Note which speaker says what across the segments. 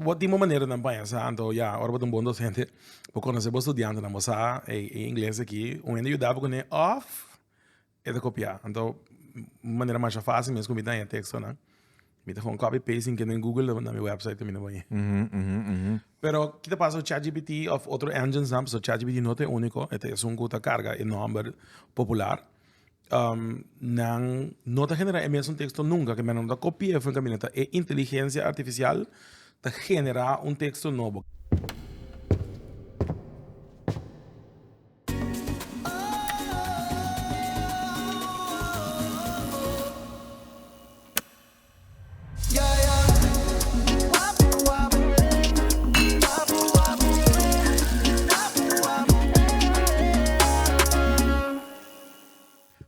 Speaker 1: Wat die maneira não pensa, então, ora botar um bom docente, porque quando você é estudante, não você em inglês aqui, o ainda ajudava com ele off, é de copiar. Então, maneira mais fácil mesmo, como tem texto, né? Me dá um copy paste que no Google, na minha website também não vai. Pero que te passa o ChatGPT of outro engines, não? So ChatGPT não é único, é um que carga enorme popular. Não te genera o mesmo texto nunca, que menos da copia foi caminho, é inteligência artificial te genera um texto novo.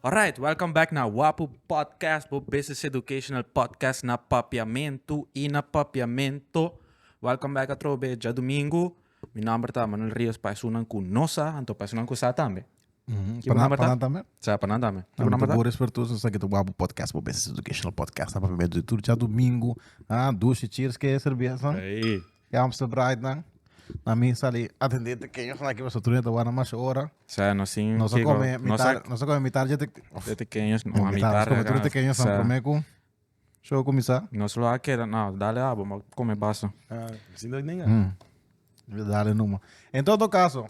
Speaker 2: Alright, welcome back na Wapo Podcast, po Business Educational Podcast na papiamento e na papiamento. Welcome back a trobe, já domingo. Mi number ta Manuel Rios paisunan ku nosa, anto paisunan ku sa tambe.
Speaker 3: Panatame?
Speaker 2: Sa panandame.
Speaker 3: Boris Vertus, sa kita Wapo Podcast, po Business Educational Podcast, na papel de tudo, já domingo, duche, cheers, que é cerveja,
Speaker 2: Hey.
Speaker 3: Amstel Bright, né? Na minha sali, atendente, que eu falei que você turista, agora mais hora.
Speaker 2: Sa no sin.
Speaker 3: Não só come mitar, já te...
Speaker 2: De pequeños, no a
Speaker 3: Mitar,
Speaker 2: mitar.
Speaker 3: come turista, que eu só promeco. Show começar.
Speaker 2: No solo a queda, no, dale abo, ma come baso.
Speaker 1: Assim não é ninguém.
Speaker 3: Dale numa. Em todo caso,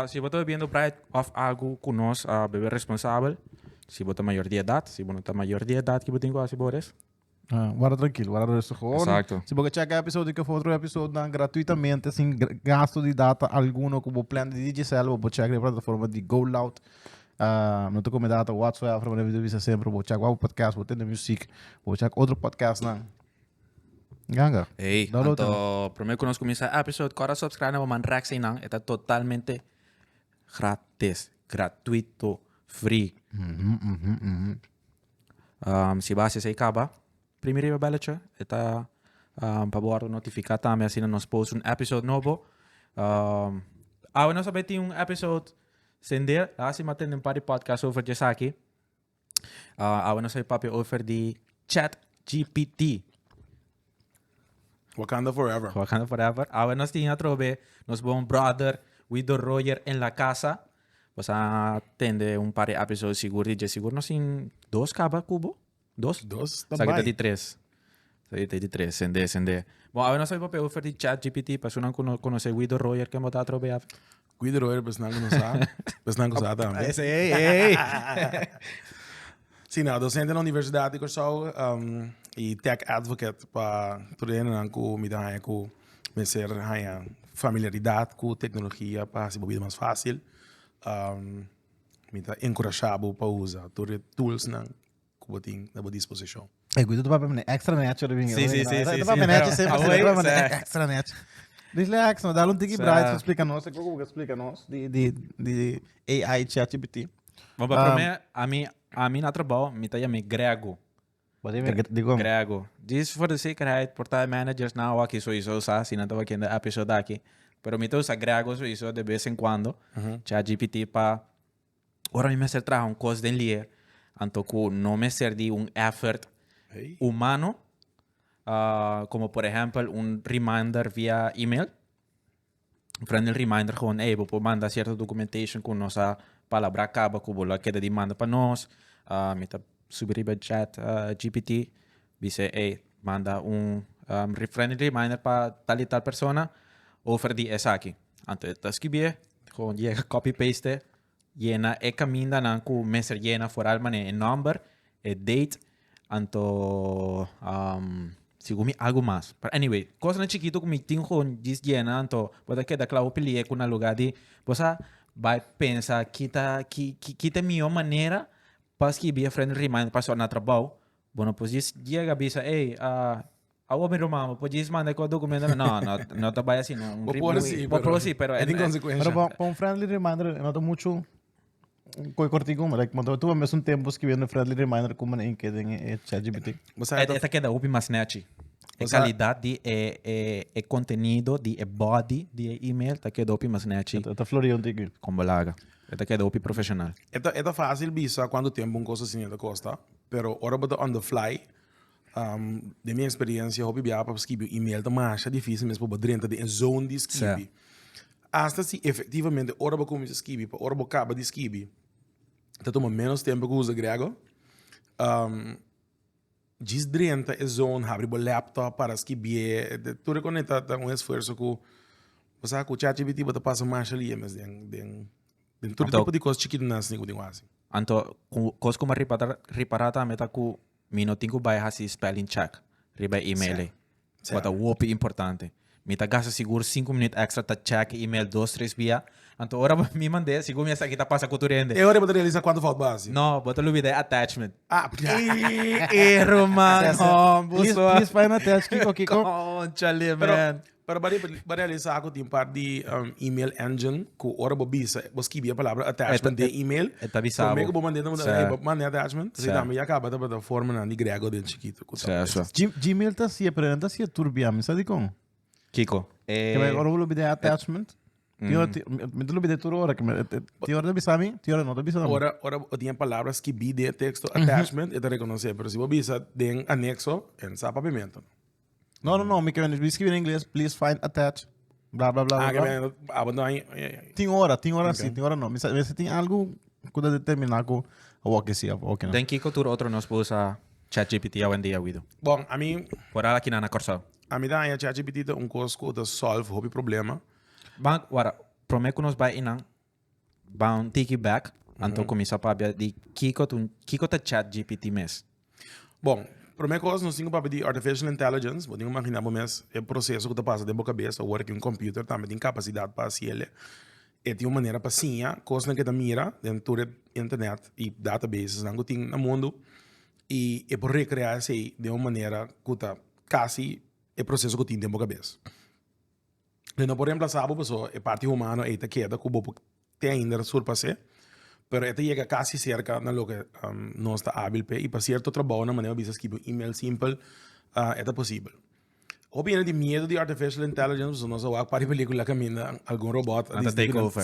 Speaker 2: Si você está bebendo Bright of algo com nós, bebê responsável. Se você é maior de idade, se você não está maior de idade, que você tem quase Boris.
Speaker 3: guarda tranquilo, guarda isso agora.
Speaker 2: Exato.
Speaker 3: Se você chegar episódio que for outro episódio gratuitamente, sem gasto de data alguno, como o plano de Digicel, você chegar na plataforma de Go Loud. Não tem como data whatsoever, mas deve ser sempre, você chegar o podcast, você tem música, você chegar outro podcast, não. Ganga.
Speaker 2: Hey,
Speaker 3: Download
Speaker 2: então, primeiro que nós começamos a episódio, agora subscreve na Mandrax e não, está totalmente grátis, gratuito, free. Se você se acaba, primeiro belecha, está para poder notificar também assim nós post um episódio novo. Nós sabemos tem um episódio sender, assim matando um par de podcast over de aqui. Nós sabemos papi over de ChatGPT.
Speaker 1: Wakanda forever.
Speaker 2: Wakanda forever. Nós tínhamos trobe, nós bom brother, Widow Roger em la casa. Você atende um par de episódios seguro, de seguro nós em 2 caba cubo. 2?
Speaker 1: Também.
Speaker 2: Sabe de 3. Sabe de 3, sende. Bom, nós sabemos papi over de ChatGPT, para não conhecer Widow Roger que botar trobe.
Speaker 1: Cuidado, mas não sabe. Mas não sabe também.
Speaker 3: Ei.
Speaker 1: Sim, não, docente na universidade que sou e tech advocate para treinar com me dar com me ser familiaridade com tecnologia para se mover mais fácil. Me dá encorajar para usar tools na que tem na disposição.
Speaker 3: Cuidado para mim, extra net, eu vim.
Speaker 2: Sim.
Speaker 3: Para mim, net sempre extra net. Relax, não dá um tique bright, explica-nos, como explica-nos de AI ChatGPT.
Speaker 2: Bom, para a mim na trabalho, me tá me grego.
Speaker 3: Digo,
Speaker 2: Grego. This for the secret, portal managers now aqui sou isso, assim, não estava aqui no episódio aqui. Pero me usa grego sou isso de vez em quando. ChatGPT para ora me ser trazer um coisa de linha. Anto não me ser de um effort humano, como por exemplo um reminder via email. Um friendly reminder gewoon, vou mandar certa documentation com nossa palavra acaba, que vou queda de manda para nós. Me tá subir para chat GPT, dice, manda friendly reminder para tal e tal persona, offer de essa aqui. Anto tá escrever, gewoon llega copy-paste, llena e caminda na ku messer llena for almane number, date, anto sigumi algo mais. But anyway, coisa na chiquito que me tinha diz llena, anto pode quedar claro peli com na lugar de, você vai pensar kita minha maneira para escrever friendly reminder para só na trabalho. Bueno, pues llega avisa, awo mi romano, pues manda com o documento. No te vayas así, no. Por sí, pero
Speaker 1: é inconsequência.
Speaker 3: Pero para um friendly reminder, não dá muito cortigo, mas quando tu vês tempo escrevendo friendly reminder como em que tem ChatGPT.
Speaker 2: Esta queda upi mais net. É qualidade de conteúdo, de body, de email, tá queda upi mais net.
Speaker 3: Tá florido digo.
Speaker 2: Com balaga. Esta queda upi profissional.
Speaker 1: É fácil bisa quando tempo coisa assim da costa, pero ora bota on the fly. De minha experiência, eu vi para escrever e-mail tá mais difícil mesmo para dentro de zone de escrever. Hasta se efetivamente ora para começar a escrever, para ora para acaba de escrever, tá toma menos tempo que usa grego. Diz dentro é zone, abre o laptop para escrever, tu reconhece um esforço que você com o ChatGPT você passa mais ali, mas tem todo tipo de coisas chiquitas que eu assim.
Speaker 2: Anto, coisa como reparar também tá com minutinho vai fazer spelling check, riba e-mail. Quota whoop importante. Me tá gasta seguro 5 minutos extra tá check email 2-3 via. Anto, ora me mandei, seguro minha aqui tá passa com o turende.
Speaker 1: Eu para realizar quanto falta base.
Speaker 2: Não, bota o vídeo attachment.
Speaker 1: Erro,
Speaker 2: man.
Speaker 3: Please find a test, Kiko.
Speaker 2: Conchale, man.
Speaker 1: Para realizar com tem parte de email engine que ora bobisa, você escreve a palavra attachment de email.
Speaker 2: Tá bisabo.
Speaker 1: Como é que eu mandei attachment? Você também acaba da forma de grego dentro chiquito.
Speaker 3: Gmail tá assim, pero tá assim turbiam, sabe como?
Speaker 2: Kiko.
Speaker 3: Que vai agora o vídeo attachment. Me dá o vídeo toda hora que te hora bisami, te hora não bisami.
Speaker 1: Ora tinha palavras que bi de texto attachment e te reconhecer, pero se bobisa tem anexo em sapamento.
Speaker 3: Não, me quer escrever em inglês, please find attach, blá blá blá. Tem hora sim, tem hora não. Mas se tem algo que dá determinar com o que sim, o que não.
Speaker 2: Tem Kiko tur outro nos usa ChatGPT hoje em dia, Guido.
Speaker 1: Bom, a mim
Speaker 2: Por aqui na Corsal.
Speaker 1: a mim dá ChatGPT um coisa que solve o problema.
Speaker 2: Bang, wara, prometo nos vai inang bang take back anto começar para de Kiko tá ChatGPT mes.
Speaker 1: Bom, primeira coisa, nós temos para de artificial intelligence, vou imaginar mas é processo que passa dentro da cabeça, ou que um computer também tem capacidade para se ele. E tem uma maneira para sim, coisa que tá mira dentro da internet e databases não tem no mundo e é por recriar se de uma maneira que tá quase é processo que tem dentro da cabeça. E não podemos reemplazar a pessoa, é parte humana, e tá queda que o bobo tem ainda surpassar. Pero esta llega casi cerca de lo que no está hábil y para cierto trabajo de manera que escribir un email simple es posible. Obviamente de miedo de artificial intelligence, no se va a para película camina algún robot
Speaker 2: a take over.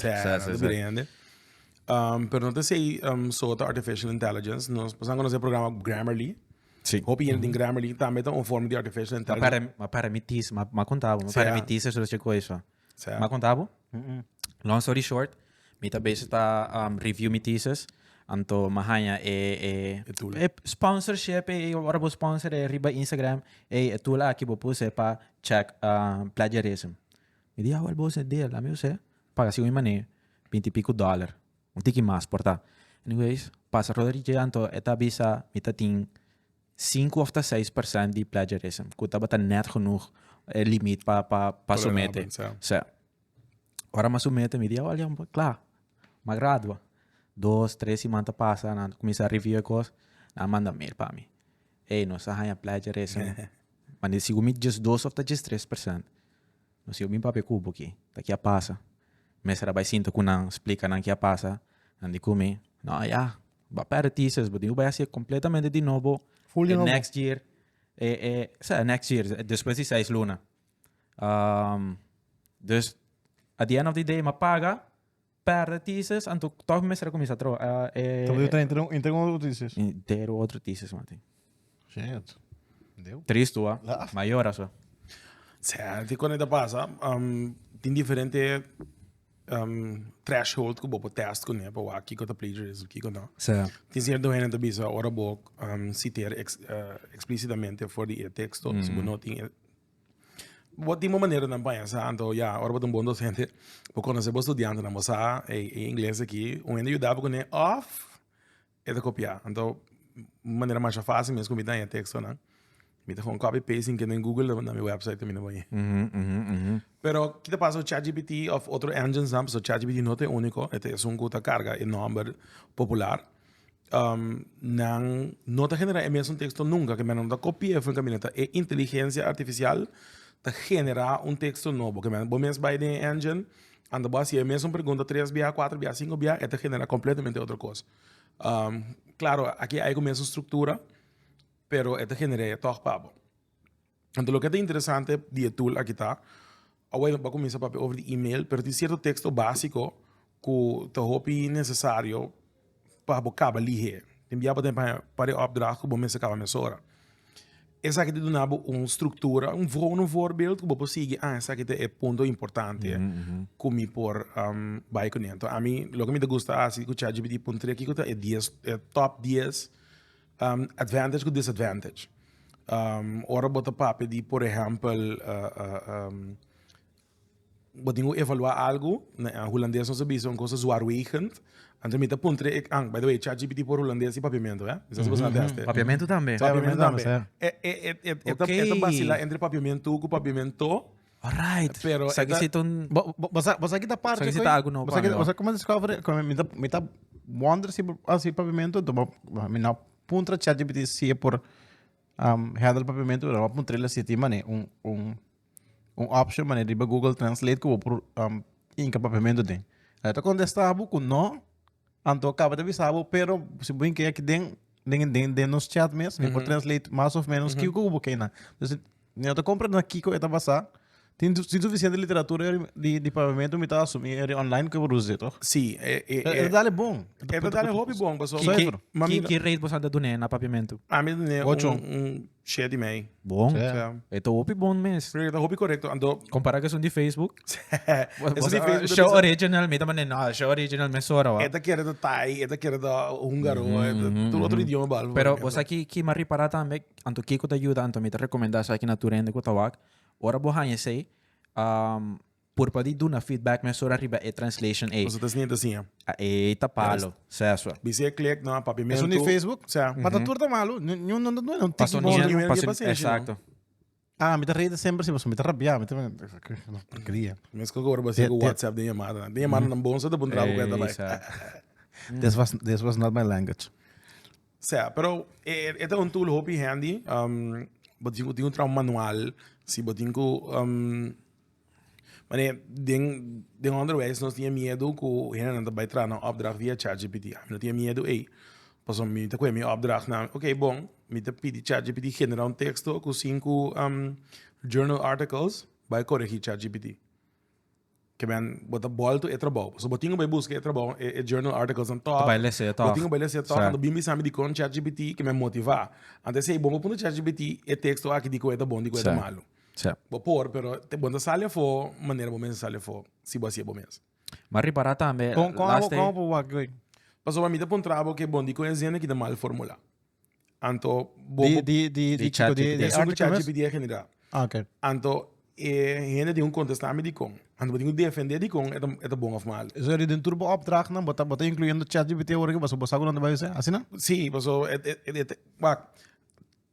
Speaker 1: Pero no te sei sobre artificial intelligence, nos pasamos con ese programa Grammarly.
Speaker 2: Sim.
Speaker 1: Obviamente em Grammarly também tem uma forma de artificial intelligence.
Speaker 2: Ma parametis, ma contavo, ma parametis é só coisa.
Speaker 1: Certo.
Speaker 2: Ma contavo? Long story short, mita base ta review mi thesis anto mahanya sponsorship ora bo sponsor riba Instagram tula aqui bo puse pa check plagiarism. Me dia wal bo se deal, amigo se paga si mane $20 e pico, um tiki mais porta. Anyways, passa Rodrigo anto eta bisa mita ting 5 of 6% de plagiarism. Kuta bata net genoeg limiet pa submete. Se ora ma submete me dia olha, claro. Ma gradua. 2-3 semanas passa, na começa a review a coisa, na manda mail para mim. Ei, nós arranha plagiarism. Mas se eu me just 2 of 3%. Nós eu me pape cubo aqui. Daqui a passa. Mas era vai sinto que não explica não que a passa. Andi comi. Não, já. Vai para thesis, mas eu vai ser completamente de novo.
Speaker 3: Fully novo.
Speaker 2: Next year. Next year, depois de 6 luna. Dus, at the end of the day, mapaga. Perde thesis, anto toch me será começar a trocar.
Speaker 3: Então entregou notícias.
Speaker 2: Inteiro outro thesis, mate.
Speaker 3: Gente. Deu?
Speaker 2: Triste, maior a sua.
Speaker 1: Certo, e quando ainda passa, tem diferente threshold que o teste com né, para aqui que o plagiarism, aqui que não.
Speaker 2: Certo.
Speaker 1: Tem certo gente que bisa ora bo citar explicitamente for de texto, se não tem de uma maneira não pensa, então já ora botam bom docente, porque quando você estudante na moça em inglês aqui, o ainda ajudava com né off é de copiar, então maneira mais fácil mesmo que me dá texto, né? Me dá um copy pasting que no Google na minha website também não vai. Pero que te passa o ChatGPT of outro engines, não, so ChatGPT não é único, é um que carga enorme popular. Não te genera mesmo texto nunca, que não da copia foi caminhando, é inteligência artificial te genera texto novo, que bom mesmo vai de engine, anda base é mesmo pergunta 3 BA, 4 BA, 5 BA, te genera completamente outra coisa. Claro, aqui há começa estrutura, pero te genera todo papo. Então, o que é interessante de tool aqui está, agora vai começar a over de email, pero tem certo texto básico que te hopi necessário para acaba ali. Tem dia para opdracht que bom mesmo acaba mesora. essa que te donava uma estrutura, um voorbeeld, que você seguir, essa que é ponto importante, como por vai com então. A mim, lo que me gusta assim, que o ChatGPT ponto aqui que é 10, top 10 advantage com disadvantage. Ora bota papo de, por exemplo, botinho evaluar algo, na holandês não sabia, são coisas zwaarwegend. Então, me ponto by the way, ChatGPT por holandês e papiamento, é? Isso você não testa.
Speaker 2: Papiamento também.
Speaker 1: Papiamento também.
Speaker 3: é.
Speaker 1: É vacila entre papiamento e papiamento.
Speaker 2: Alright.
Speaker 1: Pero
Speaker 2: Sa
Speaker 1: ita-
Speaker 2: gisiton
Speaker 3: Você aqui da parte.
Speaker 2: Sa gisi algo no pa.
Speaker 3: Você como descobre, como me tá wonder se assim pavimento, então me na puntra ChatGPT se é por handle pavimento, não puntra ele se tem mané um option mané de Google Translate que por inca pavimento tem. Então quando está com não, anto acaba de avisar, pero se bem que aqui den nos chat mesmo, por translate mais ou menos que o que eu na. Então, eu tô comprando aqui com esta passar. Tem suficiente literatura de pavimento, me tá assumindo online que eu vou usar, toch?
Speaker 1: Sim,
Speaker 3: É dale bom.
Speaker 1: é verdade, hobby bom, pessoal.
Speaker 2: Que rate você anda do na papiamento?
Speaker 1: A mim é
Speaker 3: Ocho.
Speaker 1: cheio de meio.
Speaker 2: Bom.
Speaker 3: É.
Speaker 2: Ito opi bom mes.
Speaker 1: É hobby correto. Ando,
Speaker 2: Compara com de Facebook.
Speaker 1: essa de Facebook.
Speaker 2: Show original, me também não. Show original me sora.
Speaker 1: Esta que era da Thai, esta que era da húngaro, todo outro idioma balo.
Speaker 2: Pero você aqui que me repara também, anto que te ajuda, anto me te recomendar sa aqui na turende ko tawag. Ora bohanha sei, por padi do na feedback me sora riba e translation e.
Speaker 1: Você tá sentindo assim,
Speaker 2: E tapalo. Seso.
Speaker 1: você clica no
Speaker 3: É
Speaker 1: papimento.
Speaker 3: só no Facebook?
Speaker 1: Sim.
Speaker 3: Mas tá tudo malo. Não tem
Speaker 2: Passou
Speaker 3: bom.
Speaker 1: ninguém-
Speaker 2: ninha, passou
Speaker 1: paciência,
Speaker 2: exacto.
Speaker 3: Me tá rede sempre, se você me tá rabiar, me tá porcaria.
Speaker 1: Mas que agora você com o WhatsApp de chamada. De chamada não bom, você tá bom trabalho com ela também.
Speaker 3: This was not my language.
Speaker 1: Sim, pero esta é um tool hobby handy. Botinho tem um manual, se botinho maar de andere wijze nós tinha medo que o Renan vai entrar na opdracht via ChatGPT. Eu tinha medo, pas om me te kwam je opdracht na, oké, bom, me te pedi ChatGPT generar um texto com 5 journal articles, vai corrigir ChatGPT. Que ben, bota bolto e trabalho. So botinho vai buscar e trabalho e journal articles on top.
Speaker 2: Vai ler se top.
Speaker 1: Botinho vai ler se top, quando bim sabe de com ChatGPT que me motivar. Antes sei bom para ChatGPT e texto aqui de coisa bom, de coisa malo.
Speaker 2: Certo.
Speaker 1: Por, pero te bom salha for, maneira bom mesmo salha for, se você é bom mesmo.
Speaker 2: Mas repara também,
Speaker 3: Como o
Speaker 1: Passou a mim de um trabalho que bom de conhecer que de mal formular. Anto, bom,
Speaker 3: de
Speaker 1: ChatGPT é general.
Speaker 3: Ok.
Speaker 1: Anto, gente de contestar me de com. Anto, botinho defender de com é bom of mal.
Speaker 3: Zo je den turbo opdracht na, bota incluyendo ChatGPT hoor, was op sago não vai ser, assim não?
Speaker 1: Sim, passou,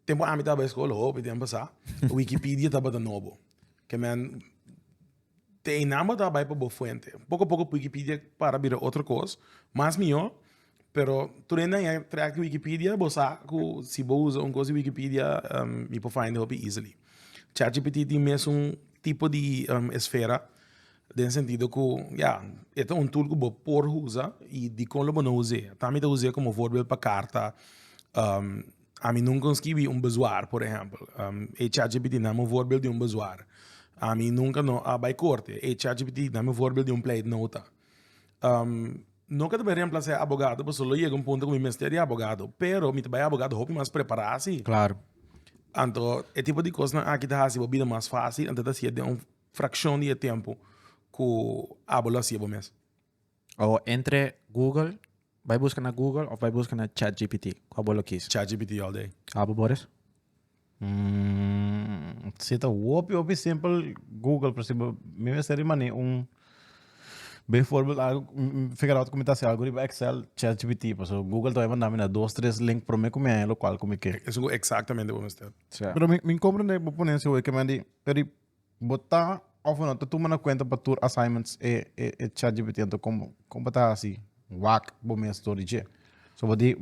Speaker 1: tempo a mim estava escola, hope tempo sa. Wikipedia estava de novo. Que man tem nada da vai para boa fonte. Pouco a pouco Wikipedia para vir outra coisa, mas melhor. Pero tu ainda é track Wikipedia, você se você usa coisa Wikipedia, me pode find hope easily. ChatGPT tem mesmo tipo de esfera, no sentido que, é tool que você pode usar e de como você não usa. Também usa como voorbeeld para carta. A mim nunca escrevi bezwaar, por exemplo. E ChatGPT não é voorbeeld de bezwaar. A mim nunca não vai corte. E ChatGPT não é voorbeeld de plate nota. Nunca deve reemplazar abogado, porque só chega ponto que me mestre é abogado. Pero, me vai abogado, hobby mais preparar-se.
Speaker 2: Claro.
Speaker 1: Então, é tipo de coisa que dá a vida mais fácil, então assim, é uma fração de tempo que a bola se mesmo.
Speaker 2: Ou entre Google, vai buscar na Google ou vai buscar na ChatGPT. Qual bolo quis?
Speaker 1: ChatGPT all day.
Speaker 2: Abo, Boris?
Speaker 3: Se tá op simple Google, por exemplo, me vai ser bem voorbeeld figure out como está se algoritmo Excel, ChatGPT, pues Google todavía manda mina 2-3 link para mim como é lo qual como que.
Speaker 1: Isso é exatamente o mesmo.
Speaker 3: Pero me compreende por poner se que mandi, pero botar of não tu mana conta para tur assignments e ChatGPT então como tá assim, whack bom minha story je. So bodi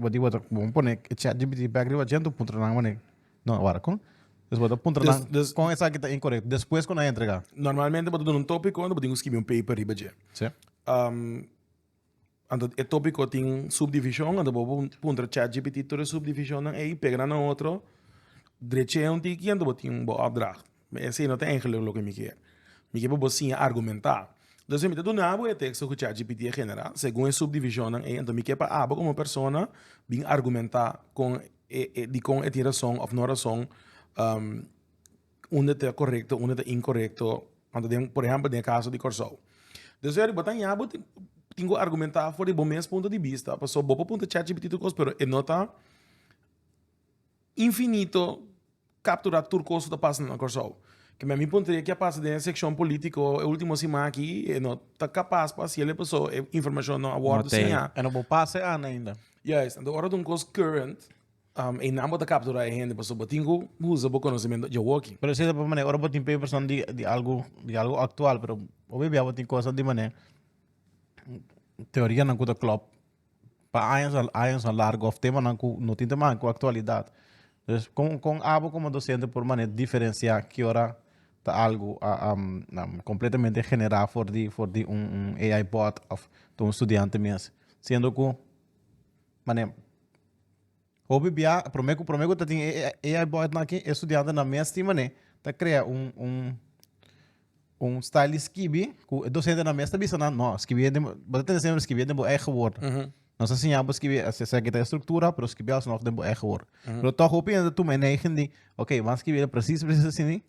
Speaker 3: bom poner ChatGPT back de gente ponto na mané. Não, agora com Después de punto com essa que está incorreto. Depois quando entregar.
Speaker 1: Normalmente, quando eu um tópico, eu tenho que escrever paper riba je.
Speaker 3: Sim.
Speaker 1: Então, o tópico tem subdivisão, então vou punta ChatGPT toda subdivisão e pega na outro, direito um tiki, então tem opdracht. Esse não tem eigenlijk lo que me quer. Me quer você argumentar. Então, se me dá nada, o texto que ChatGPT genera, segundo a subdivisão, então me quer para como pessoa, bem argumentar com a tiração ou não razão onde está correcto, onde está incorrecto. Por ejemplo, no caso de Corsol. Então, eu tenho que argumentar por o mesmo ponto de vista. A pessoa, bom ponto de ChatGPT, pero não está infinito capturar tudo o que está passando na Corsol. Que a minha ponto é que a passa da secção política, a última semana aqui, não está capaz para se ele pessoa informação não aborda sem a.
Speaker 3: É não vou passar ainda.
Speaker 1: Yes, então agora de coisa current, e não pode capturar a gente, pessoa, tenho usa o conhecimento de walking.
Speaker 3: Pero se de maneira, agora botin papers son de algo actual, pero obviamente botin coisas de maneira teoria não cuida club. Para anos a largo of tema não tem tema com atualidade. Então, com abo como docente por maneira diferenciar que hora tá algo completamente generado for de AI bot of um estudante mesmo. Sendo que maneira hobby bia prometo que tem AI bot aqui estudante na mesma maneira tá cria style esquibi que docente na mesma bisa não esquibi de bater sempre esquibi de boa geword. Nós ensinamos esquibi a seguir a estrutura, pero esquibi als nog de boa geword. Pero toch hobby ainda tu me neigen de, okay, mas esquibi preciso assim.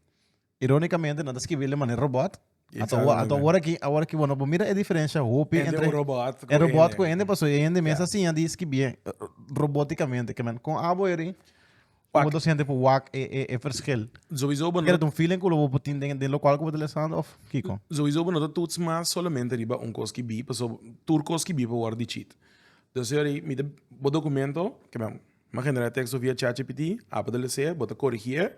Speaker 3: Ironicamente, nada esquibi de maneira robot. Então agora que bueno, mira a diferença hobby entre
Speaker 1: o robot
Speaker 3: com ele, passou e ainda mesmo assim andi esquibi roboticamente, que man com abo eri como docente por WAC é verschil.
Speaker 1: Sowieso ben
Speaker 3: Quer um feeling que eu vou ter de local que eu vou utilizando of Kiko.
Speaker 1: Sowieso ben dat toets maar solamente riba koski bi, paso turkoski bi por de cheat. Dus eu mi de documento que me genera texto via ChatGPT, apodele ser, bota corrigir.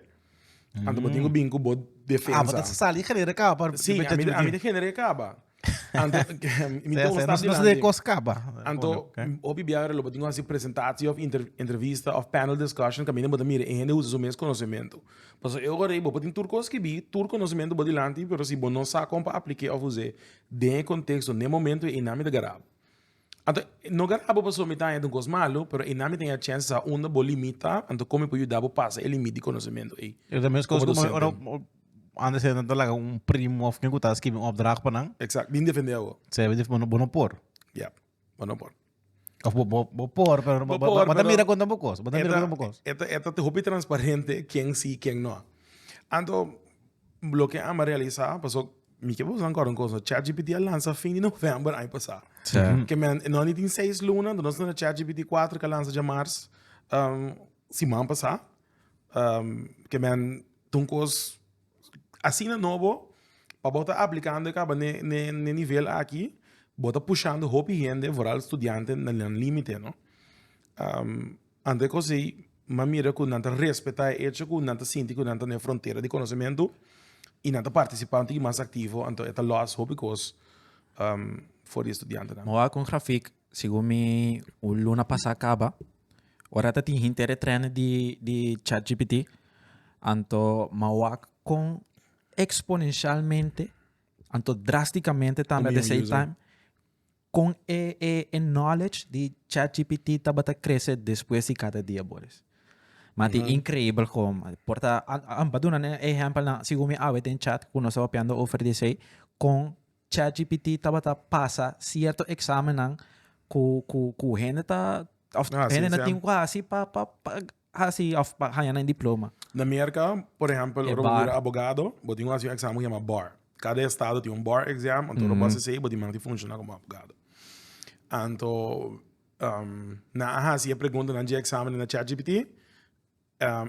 Speaker 1: Anto botinho bingo bot defensa.
Speaker 3: Bota sali genera capa.
Speaker 1: Sim, a mim de genera capa. Anto mi to
Speaker 3: não se de coscaba.
Speaker 1: Anto obi biara lo botinho assim apresentação of entrevista of panel discussion que a mim bota mira e ainda usa o mesmo conhecimento. Paso eu agora botinho turcoski bi, conhecimento bodilante, pero se bom não sabe como aplicar ou fazer de contexto no momento e nome de garabo. Então, não garabo para somitar é um coisa malo, mas em nome tem a chance a onda bo limita, então como pode ajudar a passar o limite de conhecimento aí.
Speaker 3: Eu também escolho como antes de entrar primo of quem está escrevendo opdracht para não.
Speaker 1: Exato, bem defendeu.
Speaker 3: Se é bom por.
Speaker 1: Yeah, bom por.
Speaker 3: Of bom por, pero bota mira quando bocos, bota mira quando bocos.
Speaker 1: É te hobby transparente quem sim, quem não. Então, o que a realizar, passou mi que vos ancora un cosa ChatGPT lança fim de novembro ano passado. Que não tem 6 lunas, nós na ChatGPT 4 que lança de março, semana passada. Que tem coisa assim novo para botar aplicando acaba no nível aqui, bota puxando hobby gente, voor estudante no limite, não? Ande così, ma mira que não respeitar hecho que não sente que não na fronteira de conhecimento. E não participante mais ativo, então é loss hobbycos for estudante.
Speaker 2: Moa com grafik, segundo me o luna passa acaba, ora tá tem hintere treino de ChatGPT, então moa com exponencialmente, então drasticamente também at the same time, com knowledge de ChatGPT tabata cresce depois de cada dia boles. Mas é incrível como, porta, ampaduna né exemplo na sigumi awet em chat que nós estamos oferecer com ChatGPT tabata passa certo exame nang ku gente tá gente não tem quase pa assim of hanya na diploma.
Speaker 1: Na América, por exemplo, o advogado, botinho um exame que chama bar. Cada estado tem bar exam, então você sei, botinho não funciona como advogado. Então, na assim a pergunta na exame na ChatGPT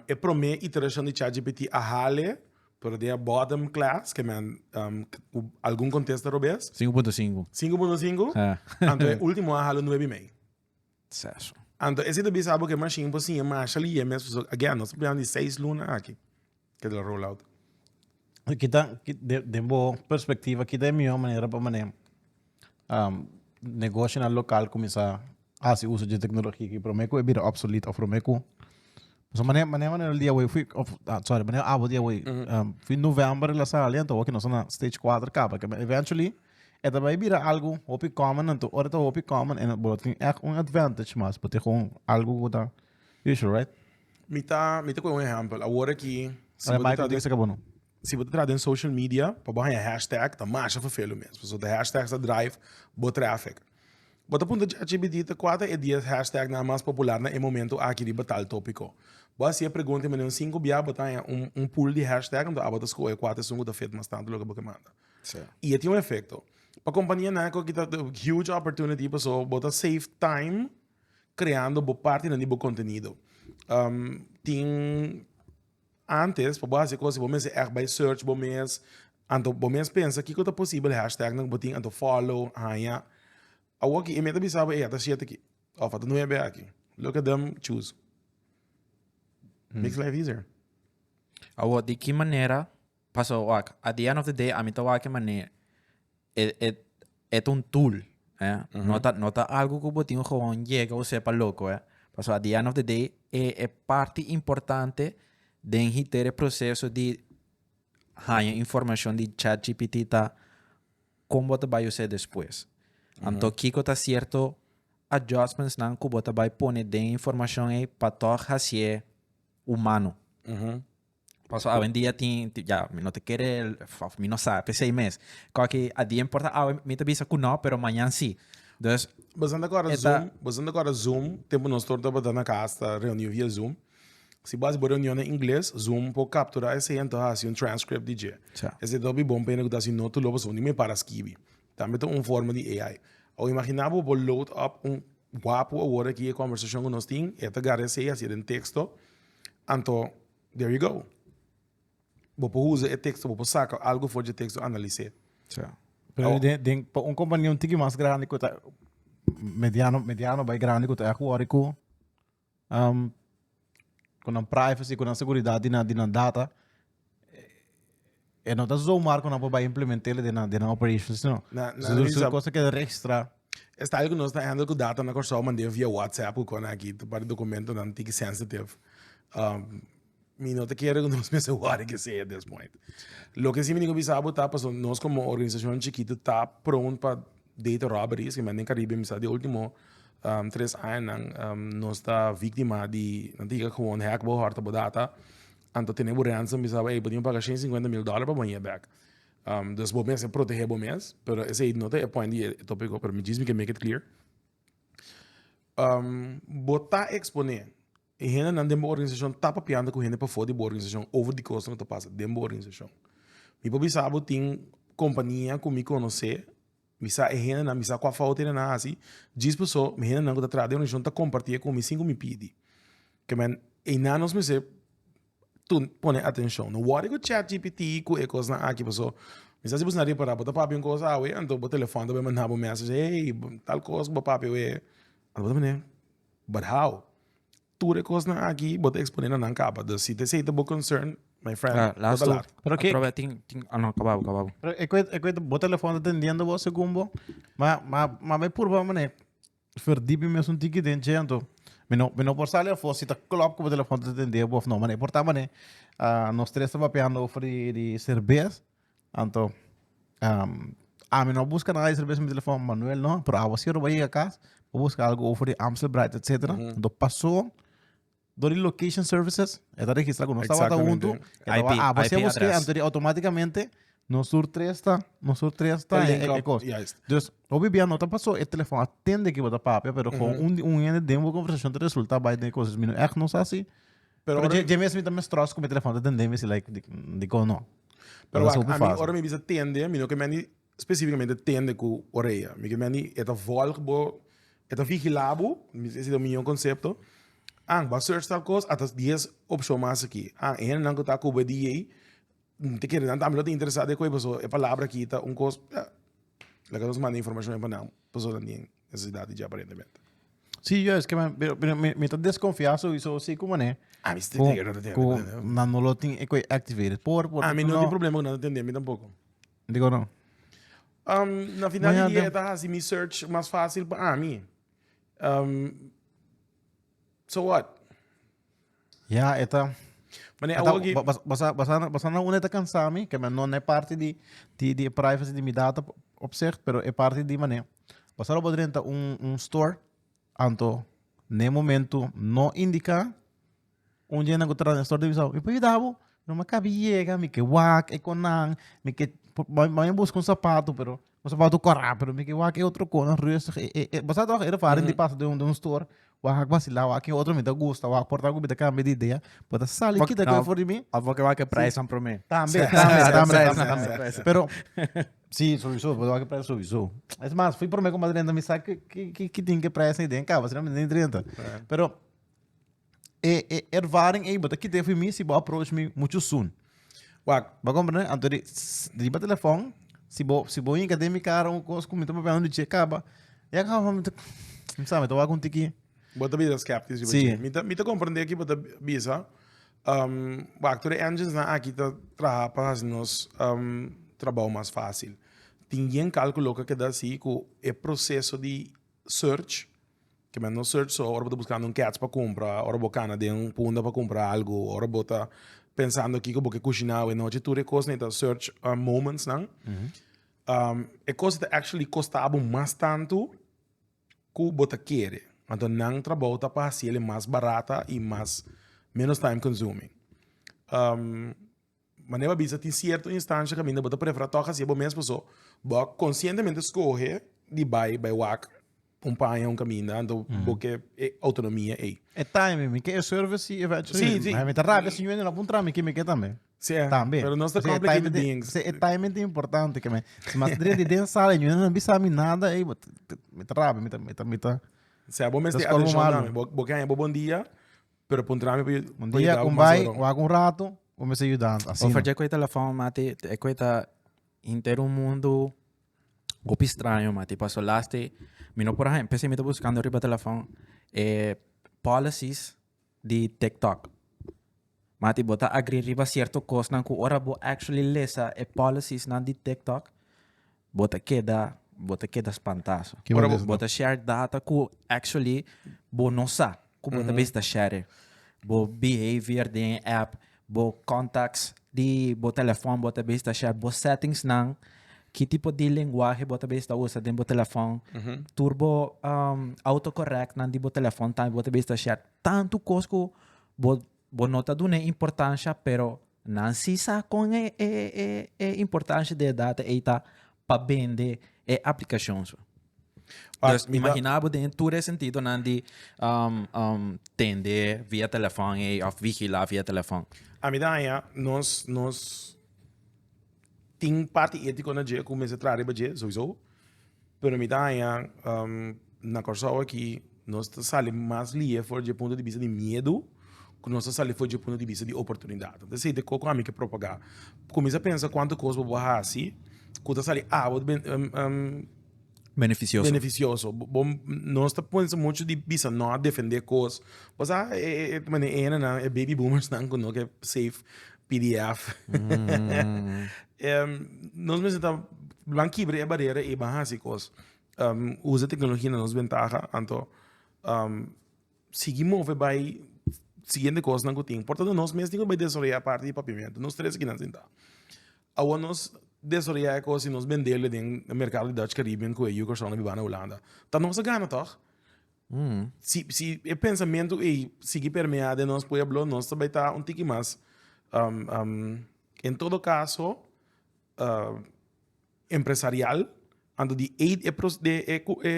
Speaker 1: é para mim iteração de ChatGPT a hale para a bottom class que algum contexto robês
Speaker 2: 5.5
Speaker 1: então é último a hale 9,5
Speaker 2: certo
Speaker 1: então esse também sabe que mais simples sim mas ali é mesmo again nós precisamos de 6 lunas aqui que é o rollout
Speaker 3: kita de boa perspectiva kita é melhor maneira para maneira negócio na local começar a se uso de tecnologia que para mim é bem obsoleto ou para mim so maneira dia way fui maneira dia way fui novembro lá sa aliento aqui nós na stage 4 capa que eventually é também vira algo hobby common então ora hobby common e botin é advantage mas porque com algo da usual right
Speaker 1: me tá com um exemplo agora que
Speaker 3: se
Speaker 1: você traduz em social media para botar hashtag tá mais a fazer mesmo so the hashtag drive bot traffic Bota punto ChatGPT te 4 e 10 hashtag na mais popular na momento aqui de tal tópico. Boa se a pergunta me 5 bia botar pool de hashtag então a bota escolher 4 sungo da feito mais tanto logo que manda. E tem um efeito. Para a companhia na que tá huge opportunity para so bota save time criando boa parte do nível conteúdo. Tem antes para base coisa bom mês é by search bom mês então bom mês pensa que é possível hashtag não botin então follow hanya a que e meta bisaba é tá certo aqui. Ó, falta não é bem aqui. Look at them choose. Makes life easier.
Speaker 2: Awo, de que maneira, passou, at the end of the day, a mim tá que maneira, é um tool, nota algo que o botinho gewoon chega ou sepa louco, passou, at the end of the day, é parte importante de ter o processo de ganhar informação de ChatGPT tá como você vai usar depois. Então, Kiko tá certo adjustments não que você vai pôr de informação aí para tornar ser humano. Paso hoy en día ya no te quiere no sabe 6 meses que a día importa me te avisa que no pero mañana sí entonces
Speaker 1: Basando agora Zoom tempo nós torna para na casa reunião via Zoom se base por reunião em inglês Zoom pode capturar esse então assim transcript de dia esse dobi bom pena que assim não tu lobo só nem me para escrever também tem forma de AI ou imaginava por load up guapo agora que a conversação que nós tem é pegar esse assim em texto então there you go. Você usa o texto, você saca algo fora de texto, analisar.
Speaker 3: Pero companhia tique mais grande que tá mediano bem grande que tá agora com a privacy, com a segurança na data. E não tá zoomar quando vai implementar ele na operations, não. Isso é coisa que é extra.
Speaker 1: Esta algo que nós está handle com data na corção mandei via WhatsApp com aqui para documento não tique sensitive. Mi no te quiero que nos me asegure que sea at this point. Lo que sí me digo bisabo tá pasando nós como organização chiquita tá pronto para data robberies que mandem Caribe me sabe de último 3 anos nós está vítima de não diga como hack bo harta bo data anto tenemos ransom bisabo aí podíamos pagar $150,000 para banhar back. Dus bom mês é proteger bom mês, pero esse aí não tem point de tópico pero me diz me que make it clear. Botar exponer e gente não tem uma organização tá papiando com gente para fora de organização over the cost não tá passa de uma organização me pobi sabe tem companhia que me conhecer me sa gente não me sa qual falta ele não assim diz pessoa me gente não que tá atrás de organização tá compartilha com me 5 me pede que man e não nos me se tu põe atenção no what é chat GPT com ecos na aqui pessoa me sa se você não reparar botar papi um coisa aí então o telefone também mandar uma mensagem hey tal coisa botar papi é então também but how tudo coisa aqui bota exponendo na capa do se te boa concern my friend
Speaker 2: last
Speaker 3: pero que
Speaker 2: prova não acabava
Speaker 3: pero é que o telefone atendendo você gumbo mas me por mané verdip mesmo tique dentro me não por salir fosse tá club com o telefone atender bof não mané por tá mané nós três estava peando de cerveja então me não busca nada de cerveja no telefone Manuel não pero você vai a casa buscar algo oferir Amstel Bright etc então passou Dori location services, está registrado no estaba junto. Você busca então automaticamente no sur 3 está Então, o bibia não tá passou o telefone atende que bota papo, pero com um demo conversação de resulta vai de coisas mino é não sei assim. Pero já mesmo também stress com o telefone atende se like de não.
Speaker 1: Pero a mim ora me bisa tende, mino que meni especificamente tende com oreia. Me que meni eta volgbo, eta vigilabo, esse é o meu conceito. Vai search tal coisa, até 10 opções mais aqui. Não que está com o BDA, te quer não tá me interessado em coisa, pessoa, é palavra aqui tá coisa, lá que nós manda informação para não, pessoa não tem necessidade de aparentemente.
Speaker 3: Sim, é que me tá desconfiado isso assim como né.
Speaker 1: Me está entendendo.
Speaker 3: Não lo tem activated por.
Speaker 1: Mim não tem problema com não entender, me tampouco.
Speaker 3: Digo não.
Speaker 1: Na final do dia tá assim, me search mais fácil para mim. So what?
Speaker 3: Yeah, esta.
Speaker 1: Basta
Speaker 3: não é cansar-me, que não é parte de privacy de minha data observe, pero é parte de maneira. Basta não poder entrar store, anto, no momento, não indica onde não encontrar no store de visão. E depois não me cabia, me que wak, econan, me que vai buscar sapato, pero Mas about o rápido, me que o aqui outro coisa rustig. Basta toch era faren die passa de um store. O aqui vacilar, o aqui outro me dá gosto, o aqui portar com me dá cambio de ideia. Bota sali que dá coisa for de mim.
Speaker 2: A voce que price para mim.
Speaker 3: Também. Pero sim, sowieso, vou dar para sowieso. É mais, fui por mim com uma 30 me sabe que tem que preço ideia, cá, você não tem 30. Pero ervaring aí, bota que teve mim se vou approach me muito soon.
Speaker 1: Wak,
Speaker 3: Ba compreender? Então, de telefone, se vou em acadêmica, um coisa como então para onde acaba. E acaba muito, não sabe, tô com tiki.
Speaker 1: bota vida skeptics.
Speaker 3: Sim.
Speaker 1: Mita compreender aqui, bota bisa. Wak, toda engines na aqui tá trabalhar para nós trabalho mais fácil. Tinha cálculo que dá assim com o processo de search, que não search só, ora bota buscando um cats para comprar, ora bocana de punda para comprar algo, ora bota pensando aqui que porque cozinhar e noite tudo é coisa então search moments não. É coisa que actually custava mais tanto que bota querer. Então não trabalho tá para ser mais barata e mais menos time consuming. Mas não é bisa tem certa instância que ainda bota preferir tocar se é bom mesmo pessoa, bota conscientemente escolher de by walk caminho, então porque é autonomia aí.
Speaker 3: É time, me que é service e vai.
Speaker 1: Sim.
Speaker 3: Mas me tá rápido assim, eu não apontar me que me que também.
Speaker 1: Sim,
Speaker 3: Também.
Speaker 1: pero não está complicated things.
Speaker 3: É timing é importante que me. Se mas dentro de sala, eu não sabe nada aí, me tá rápido, me tá.
Speaker 1: Se é bom mesmo ter
Speaker 3: Das
Speaker 1: atenção
Speaker 3: formas
Speaker 1: também, porque é bom dia, pero pontrame
Speaker 3: Um dia, vai, ou algum rato, ou me ajudando. Assim.
Speaker 2: Oferece com o telefone, mate, é coisa inteiro mundo golpe estranho, mate. Passou laste, mino por exemplo, pensei me tô buscando riba telefone, policies de TikTok. Mati bota agri riba certo coisa na ku ora bo actually lesa policies na de TikTok. Bota queda espantaço.
Speaker 3: Que
Speaker 2: Ora
Speaker 3: beleza,
Speaker 2: bota share data ku actually bo não sa, ku bota besta share. Bo behavior de app, bo contacts di bo telefone bota besta share, bo settings nang que tipo de linguagem bota besta usa dentro do telefone. Turbo autocorrect nan di bo telefone tá bota besta share. Tanto coisa ku bo nota duna importância, pero não se sabe com a importância da data e tá para vender aplicações. Dus imaginava dentro todo esse sentido não de tender via telefone ou vigilar via telefone.
Speaker 1: A minha nós tem parte ética na dia como se trata de sowieso, pero a minha na corso aqui nós saímos mais livre fora de ponto de vista de medo. Que nós saímos fora de ponto de vista de oportunidade. Então, se de coco a mim que propagar, começa a pensar quanto coisa vou assim, quando sai beneficioso. Bom, nós tá pensando muito de bisa não defender coisas, mas é baby boomers não quando que safe PDF. Nós mesmo tá blanquibre a barreira e barra coisas. Usa tecnologia na nossa ventaja, então seguimos vai seguinte coisa não tem. Portanto, nós mesmos temos que desenvolver a parte de papimento. Nós três aqui não temos. Agora, nós desenvolver a coisa e nós vender no mercado de Dutch Caribbean com a EU, que na Holanda. Tá nossa gana, toch? Se o pensamento e seguir permeado, nós podemos falar, nós também está tique mais. Em todo caso, empresarial, ando de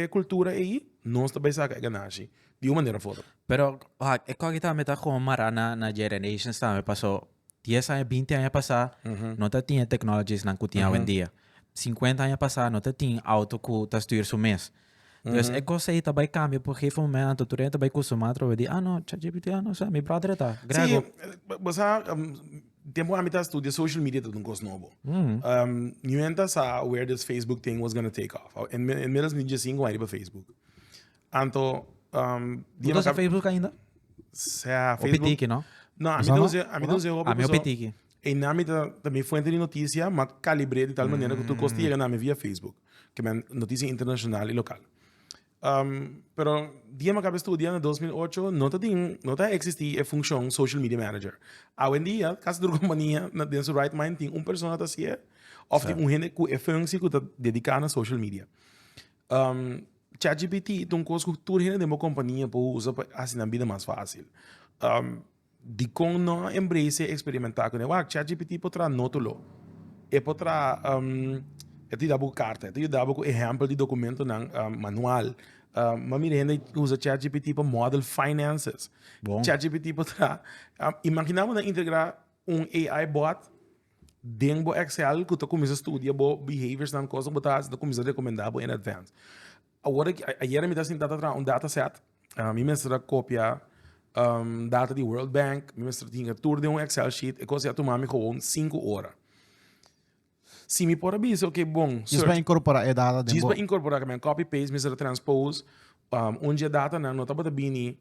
Speaker 1: cultura aí, nós também saca ganagem. De uma maneira foda.
Speaker 2: Pero, é que kita meta como mara na generations tá, me passou 10 anos, 20 anos passar, não tinha tecnologias na que tinha hoje em dia. 50 anos passar, não tinha auto que tá estuir su mês. Então, é coisa aí também cambia, porque foi um momento, tu também costuma através não, ChatGPT, não sei, meu brother tá.
Speaker 1: Sim, mas tempo a mitad estudia social media tudo um coisa novo. New enta sa where this Facebook thing was gonna take off. En menos de 5 anos para Facebook. Então
Speaker 2: Dia sa Facebook ainda?
Speaker 1: Sa
Speaker 2: Facebook. O Pitiki, não?
Speaker 1: Não, a mim não sei
Speaker 2: o Pitiki.
Speaker 1: E na mim também fonte de notícia, mas calibrei de tal maneira que tu conseguia na via Facebook, que é notícia internacional e local. Pero dia acabei estudando em 2008, não existia a função social media manager. Hoje em dia, caso de companhia, dentro do right mind, tem uma pessoa que está ou tem gente que é função que está dedicada a social media. ChatGPT é uma coisa que toda gente de uma companhia pode usar para assinar a vida mais fácil. De como não embrace experimentar com ele. ChatGPT pode trazer nótulo. E pode trazer Ito dá bu carta, ito dá bu exemplo de documento ng manual. Mas mirenda usa ChatGPT para model finances.
Speaker 2: Bom.
Speaker 1: ChatGPT para imaginamos na integrar AI bot dentro do Excel que tu começa a estudar bo behaviors nan coisa botar tu começa a recomendar em advance. Agora ayer me está sentado atrás dataset, me mestra cópia data de World Bank, me mestra tinha tour de Excel sheet, e coisa tu mami gewoon 5 horas. Se me por aviso, ok, bom.
Speaker 3: Isso vai incorporar a data
Speaker 1: Diz
Speaker 3: dentro.
Speaker 1: para incorporar também copy paste, mestra transpose, onde a data não nota para bini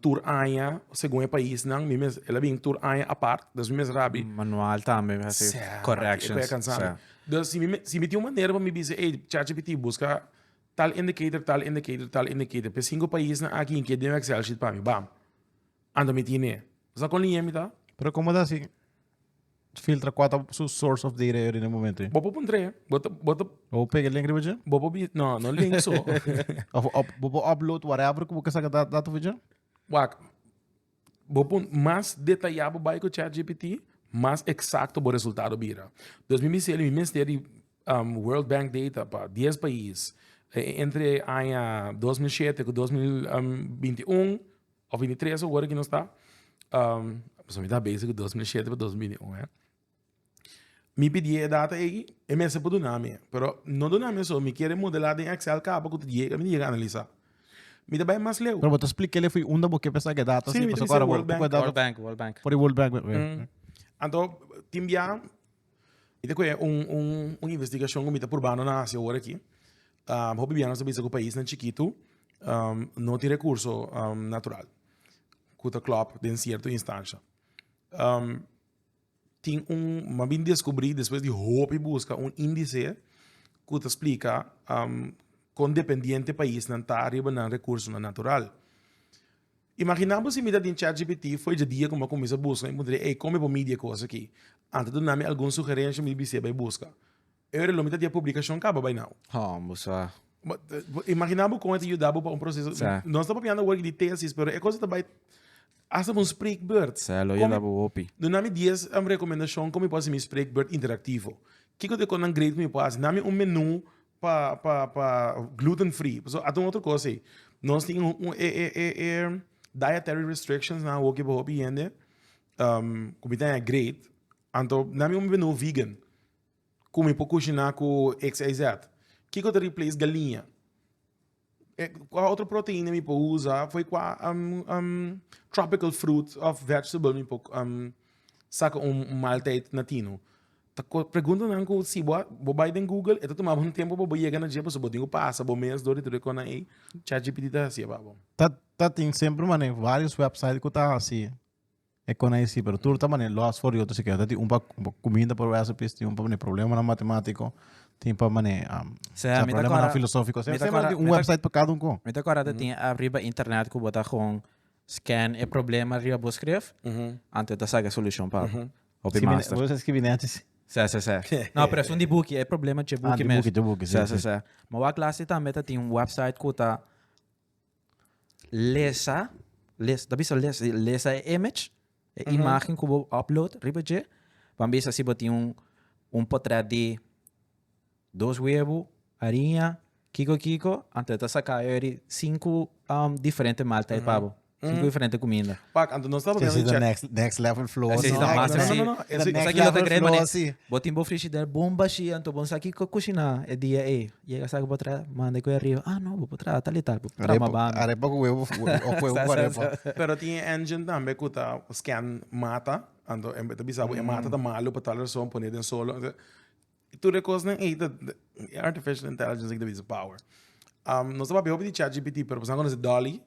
Speaker 1: tour anya segundo o país não, me mestra ela bem tour anya a parte, das me mestra rabi.
Speaker 2: Manual também, assim, corrections.
Speaker 1: Dus se me tem uma maneira para me dizer, ei, ChatGPT busca tal indicator, tal indicator, tal indicator, para 5 países aqui em que deu Excel sheet para mim, bam. Anda me tiene. Você com linha me tá?
Speaker 3: Pero como dá assim? Filtra qual su source of data no momento.
Speaker 1: Bobo puntre, bota
Speaker 3: Ou pega link de você?
Speaker 1: bobo não link só.
Speaker 3: Bobo upload whatever que você quer data vídeo?
Speaker 1: Wak. Bobo mais detalhado vai com o ChatGPT, mais exato o resultado vira. 2016 Ministério World Bank data para 10 países entre ano 2007 e 2021 ou 23 agora que não está. Só me dá basic 2007 para 2021, é. Me pedi a data aí, e me sepou do nome, pero não do nome só, me quer modelar em Excel capa que tu diga, me diga analisar. Me dá bem mais leu.
Speaker 3: Pero você explica ele foi onde você pensa que data
Speaker 1: Sim,
Speaker 3: assim,
Speaker 1: me
Speaker 3: você
Speaker 1: disse
Speaker 3: agora
Speaker 1: World Bank.
Speaker 2: World Bank.
Speaker 3: Por World Bank.
Speaker 1: Então, timbia, ito ko é investigação que me tá por bano na Ásia agora aqui. Hobby bem, nós sabemos que o país não chiquito, não tem recurso natural. Kuta club de certa instância. Tem mas bem descobri depois de hope busca índice que te explica com dependente país não está arriba no recurso natural. Imaginamos se me dá em ChatGPT foi de dia como começa a buscar e me ei como é mídia coisa aqui. Antes de dar-me alguma sugerência me disse vai buscar. Eu era lomita de publicação acaba by now.
Speaker 2: Moça.
Speaker 1: Imaginamos como é que ajudava para processo. Nós estamos pensando work de tesis, pero é coisa também hasta um Spreekbeurt.
Speaker 2: Lo eu dava o OPI.
Speaker 1: Do nome 10 uma recomendação como pode ser um Spreekbeurt interativo. Que eu te com um great me pode nome menu para gluten free. So até outra coisa aí. Nós temos dietary restrictions na o que vou entender. Comida é great. Então nome menu vegan. Como para cozinhar com XYZ. Que eu te replace galinha. Qual outra proteína me pode usar foi qual tropical fruit of vegetable me pode saca maltate natino. Tá pergunta não que se vou vai em Google e tomar um tempo para chegar na dia para poder passar por mês do retorno com aí ChatGPT tá assim bom.
Speaker 3: Tá tem sempre mano vários websites que tá assim. É com aí sim, pero tudo tá mano lost for you, você quer tá tem comida por recipes, tem problema na matemático. Tem para mané, problema na filosófico. Sempre website para cada com.
Speaker 2: Me agora tem arriba internet que botar com scan e problema arriba vou escrever. Antes da saga solução para o master.
Speaker 3: Você escreve antes.
Speaker 2: Não, pero é um book, é problema de book mesmo.
Speaker 3: De book.
Speaker 2: Mas a classe também tem um website que tá lesa, lesa image, imagem que eu upload, arriba de, vamos ver se você tem portrait de 2 huevos, harinha, kiko, antes de sacar 5 diferentes malta de pavo. 5 diferentes comidas.
Speaker 1: Pac, então nós estamos
Speaker 3: vendo next level flow.
Speaker 2: Esse é a massa, sim.
Speaker 3: Esse
Speaker 2: aqui eu te creio, mas botem bo frigideira, bomba cheia, então vamos aqui cozinhar. É dia, chega saca para trás, manda com arriba. Não, vou para trás, tal e tal.
Speaker 3: Arepa com huevo, com arepa.
Speaker 1: Pero tinha engine também que tá scan mata, então em vez de bisabo mata da malo para tal razão poner dentro solo. Tudo é coisa artificial intelligence que deve power. Nós estamos vendo de ChatGPT, pero pensando nesse Dolly.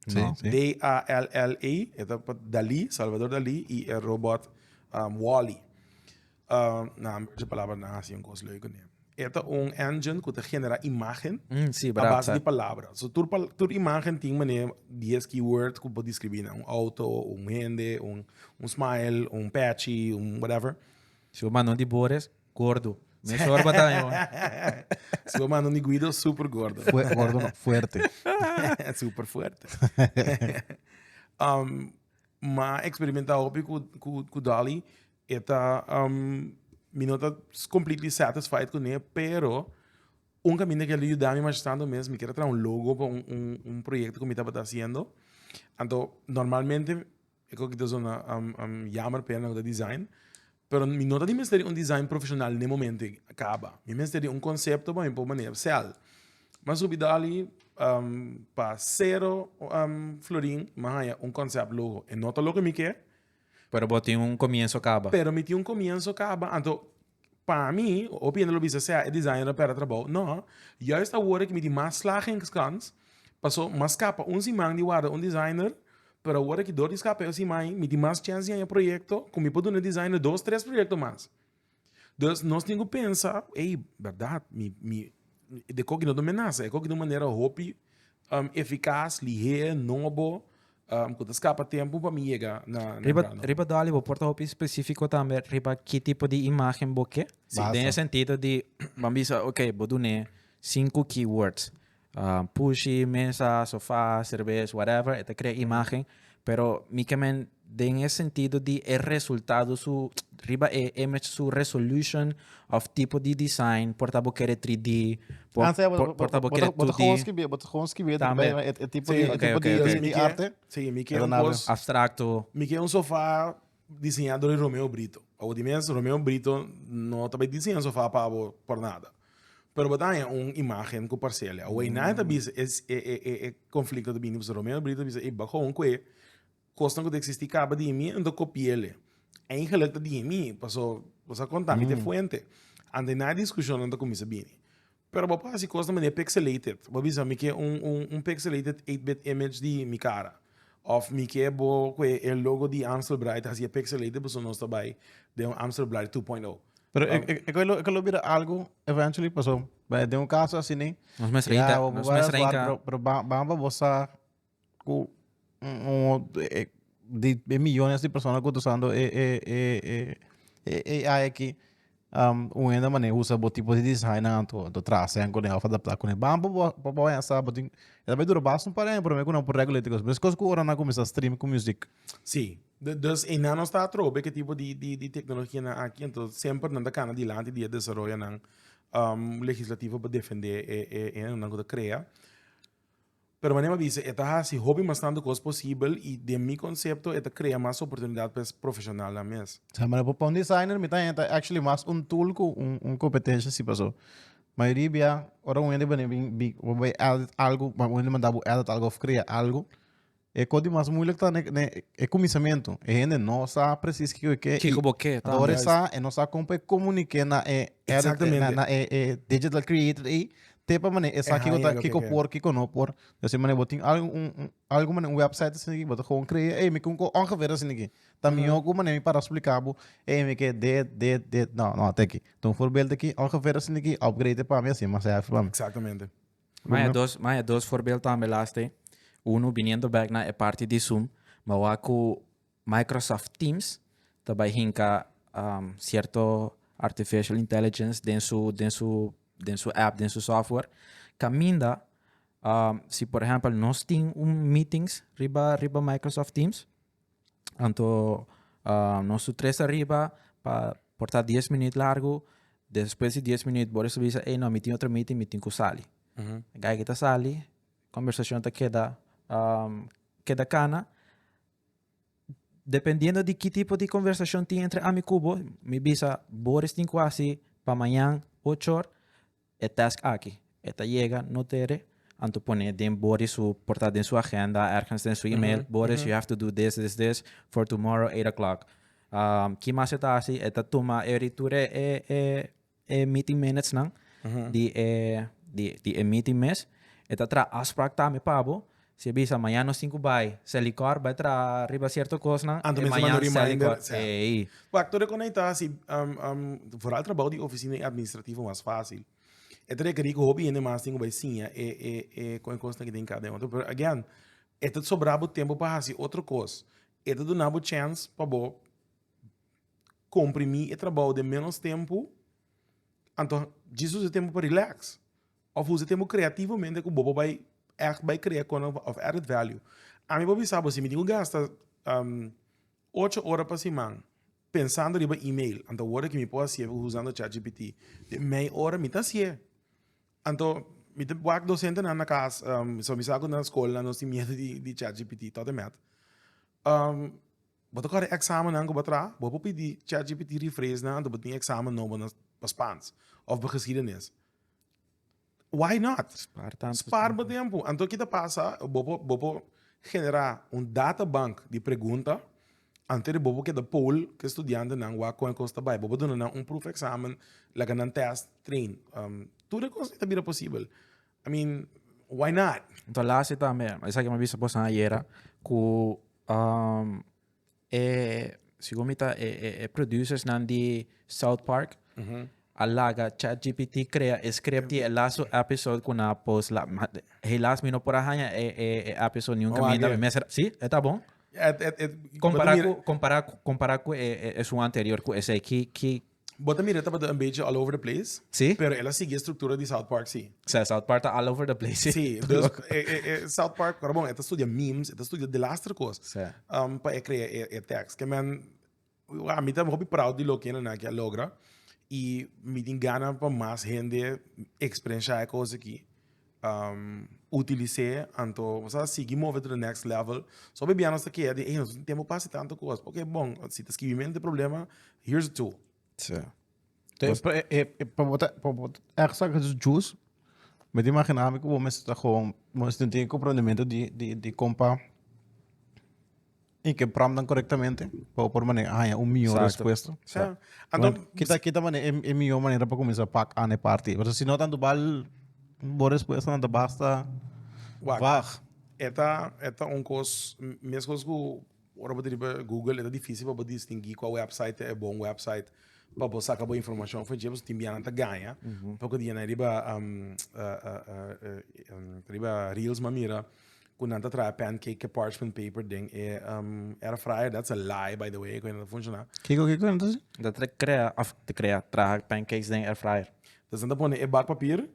Speaker 3: Sim.
Speaker 1: DALLA, é Dali, Salvador Dali, e o robot Wall-E. Não, a palavra não é assim, um coisa legal. É engine que genera imagem a base de palavras. So, tu imagem tem maneira 10 keywords que pode descrever, auto, rende, smile, patchy, whatever.
Speaker 2: Se o mano de Boris, gordo. Me sorba tayo.
Speaker 1: Se o mano de Guido, super gordo.
Speaker 3: Gordo no, fuerte.
Speaker 1: Super fuerte. Mas experimentar com Dali é me não tá completely satisfied com ele, pero caminho que ele ajuda me bastante mesmo, me quer trazer logo para projeto que me estava fazendo. Então, normalmente, eu que estou na jammer pena do design, pero me não tá de mestre design profissional no momento acaba. Me mestre conceito para mim por maneira sel. Mas subi ali para zero florin, mas é conceito logo. E não tá logo me quer.
Speaker 2: Pero bote comienzo acaba.
Speaker 1: Pero me tinha comienzo acaba. Então, para mim, opinião do business é designer para trabalho. Não, juist a hora que me tem mais slagingskans, passou mais capa semana de guarda designer, para a hora que dou escapa semana, me tem mais chance em projeto, como me pode designer 2, 3 projetos mais. Então, nós temos que pensar, verdade, de qualquer dominação, de qualquer maneira, hope eficaz, ligeiro, novo, que escapa tempo para mim chegar na
Speaker 2: Riba dali, vou portar roupa específico também, riba que tipo de imagem vou quer. Tem sentido de, vamos dizer, ok, vou dar 5 keywords. Pushy, mesa, sofá, cerveja, whatever, esta cria imagem, pero mi que men den esse sentido de resultado riba image su resolution of tipo de design, porta querer 3D, porta querer 2D.
Speaker 3: Bota gewoon escrever
Speaker 2: Também.
Speaker 3: também, é tipo
Speaker 2: Ok.
Speaker 3: de arte.
Speaker 1: Sim, me quer
Speaker 3: Era nada.
Speaker 2: Abstracto.
Speaker 1: me quer sofá desenhado de Romeo Brito. O de mês, Romeo Brito não também desenha sofá para por nada. Pero botar imagem com parcela. O nada também é conflito de bem, Romeo Brito diz, bajo que costam que existe acaba de mim, ando copia ele. É ingeleta de mim, passou, você contar, me fuente. Ande na discussão ando com isso bem. Pero papá, se costa maneira pixelated. Vou dizer, me quer pixelated 8-bit image de minha cara. Of me quer o logo de Amstel Bright, assim, pixelated, mas não está bem, de Amstel Bright 2.0.
Speaker 3: Pero é que lo vira algo, eventually pasó. De um caso assim, né?
Speaker 2: Nos mais reinca.
Speaker 3: Pero vamos a de millones de personas que estão usando AI aqui, ainda maneira usa o tipo de design do traço, é quando eu adaptar com ele. Vamos para essa, botin, também dura bastante para mim, quando por regular, mas coisas que agora não começa a stream com music.
Speaker 1: Sim, dus e não está trobe que tipo de tecnologia aqui, então sempre não dá cana adiante de desenvolver legislativo para defender não que cria. Pero maneira dice, esta assim hobby bastante coisa possível e de meu conceito esta cria mais oportunidade para profissional na mesa.
Speaker 3: Sa mana para um designer, me tá actually mais tool com competência se passou. Maioria ora ainda bem vai algo, ainda mandar edit algo, criar algo. É coisa mais moeilijk tá é começamento. É ainda não sa preciso que
Speaker 2: Kiko boque, tá?
Speaker 3: Agora sa é não sa como comunicar na digital creator e tepa mané essa aqui que por que não por assim mané botin algo mané website assim bota gewoon criar me com ongeveer assim aqui também algo mané para explicar me que não até aqui então voorbeeld aqui ongeveer assim aqui upgrade para mim assim mas é para mim
Speaker 1: Exatamente.
Speaker 2: Mas dois voorbeelden também laste. Uno, viniendo back na parte de Zoom, mas com Microsoft Teams, também hinka certo artificial intelligence dentro app, dentro software. Caminda, se por exemplo nós temos meetings riba Microsoft Teams, então nós três arriba para portar 10 minutos largo, depois de 10 minutos, bora subir e não, me tem outro meeting com Sally. Aí que tá Sally, conversação tá queda cana. Dependendo de que tipo de conversação tem entre amigo, me bisa, Boris tem quase para amanhã, 8 horas, é task aqui. Esta chega, no tere, anto pone den Boris su portar em sua agenda, ergens em seu e-mail, Boris, you have to do this, for tomorrow, 8 o'clock. Que mais está assim, esta toma, eriture meeting minutes, não? De meeting mes, esta tra afspraak tame pabo, se bisa amanhã nos 5 vai, se licor vai tra riba certo coisa, não?
Speaker 1: Amanhã se licor.
Speaker 2: Ei.
Speaker 1: O actor conectar se vooral trabalho de oficina administrativo mais fácil. Het requer hobby ainda mais tem vai sim com coisa que tem cada um. Pero again, este sobrava tempo para fazer outra coisa. Este do nabo chance para bo comprimir e trabalho de menos tempo. Então, disso usa tempo para relax. Of usa tempo criativamente que o bobo vai criar com of added value. A mim bobo sabe se me digo gasta 8 horas para semana pensando riba email, então agora que me posso ser usando ChatGPT, de meia hora me tá ser. Então, me tem wak docente na casa, so me saco na escola, nós temos medo de ChatGPT, todo met. Bota agora examen não que batra, vou pedir ChatGPT rephrase na, então botar examen não para Spaans of para geschiedenis. Why not? Spar o tempo. Então, o que passa? Vou generar databank de pergunta antes de bobo que da poll que estudante não vai com costa vai. Bobo dando proof examen, like an test train. Tudo coisa está bem possível. I mean, why not?
Speaker 2: Então lá se também, essa que me viste postar ayer, que se como está producers nan de South Park, alaga ChatGPT crea script e lasso episode com a post lá, helaas me não por arranha episode nenhum caminho da mesa, sim, tá bom? Comparar com o anterior com esse que
Speaker 1: Bota mira estava um beetje all over the place.
Speaker 2: Sim.
Speaker 1: Pero ela sigue a estrutura de South Park, sim.
Speaker 2: South Park tá all over the place.
Speaker 1: Sim. Dus, South Park, pero bom, ela estudia memes, ela estudia de lastre coisas. Para criar text. Que man, a mim também hobby proud de lo que na que logra e me engana para mais gente experienciar coisa aqui. Utilizar, então, você seguir mover to the next level. Só bem nós aqui é de, nós não temos passe tanto coisa. Ok, bom, se está escrevendo de problema, here's a tool.
Speaker 3: Para botar extra juice, me imaginar que vamos estar com mas tem compreendimento de compa e que promptam corretamente para por maneira melhor resposta.
Speaker 1: Então
Speaker 3: kita maneira é melhor maneira para começar a pack a parte. Mas se não tanto bal boa resposta não basta vag.
Speaker 1: Eta coisa mesmo coisa que ora para Google é difícil para distinguir qual website é bom website. Para você sacar boa informação, foi tipo tem bem nada ganha. Porque dia na riba reels mamira, quando anda trai pancake parchment paper ding era fryer, that's a lie by the way, quando não funciona.
Speaker 3: Que então?
Speaker 2: Dat crea traag pancakes ding air fryer.
Speaker 1: Dus dan pone bak papir,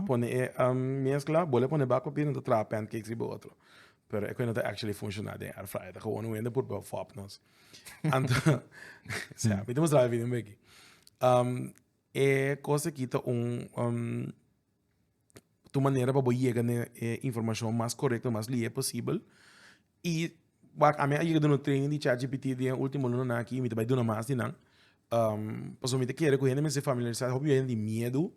Speaker 1: pone mescla, bole pone bak papir en dan trai pancakes riba outro. Pero ik weet dat het actually functioneert in air fryer. Gewoon hoe in de put bij fop nos. En ja, we moeten drive in beetje. Cosa que tá tu maneira para chegar na informação mais correta, mais lia possível. E a minha chega no training de ChatGPT de último ano aqui, me vai dando mais de não. Posso me querer com ele, mas se familiarizar, hobby de medo.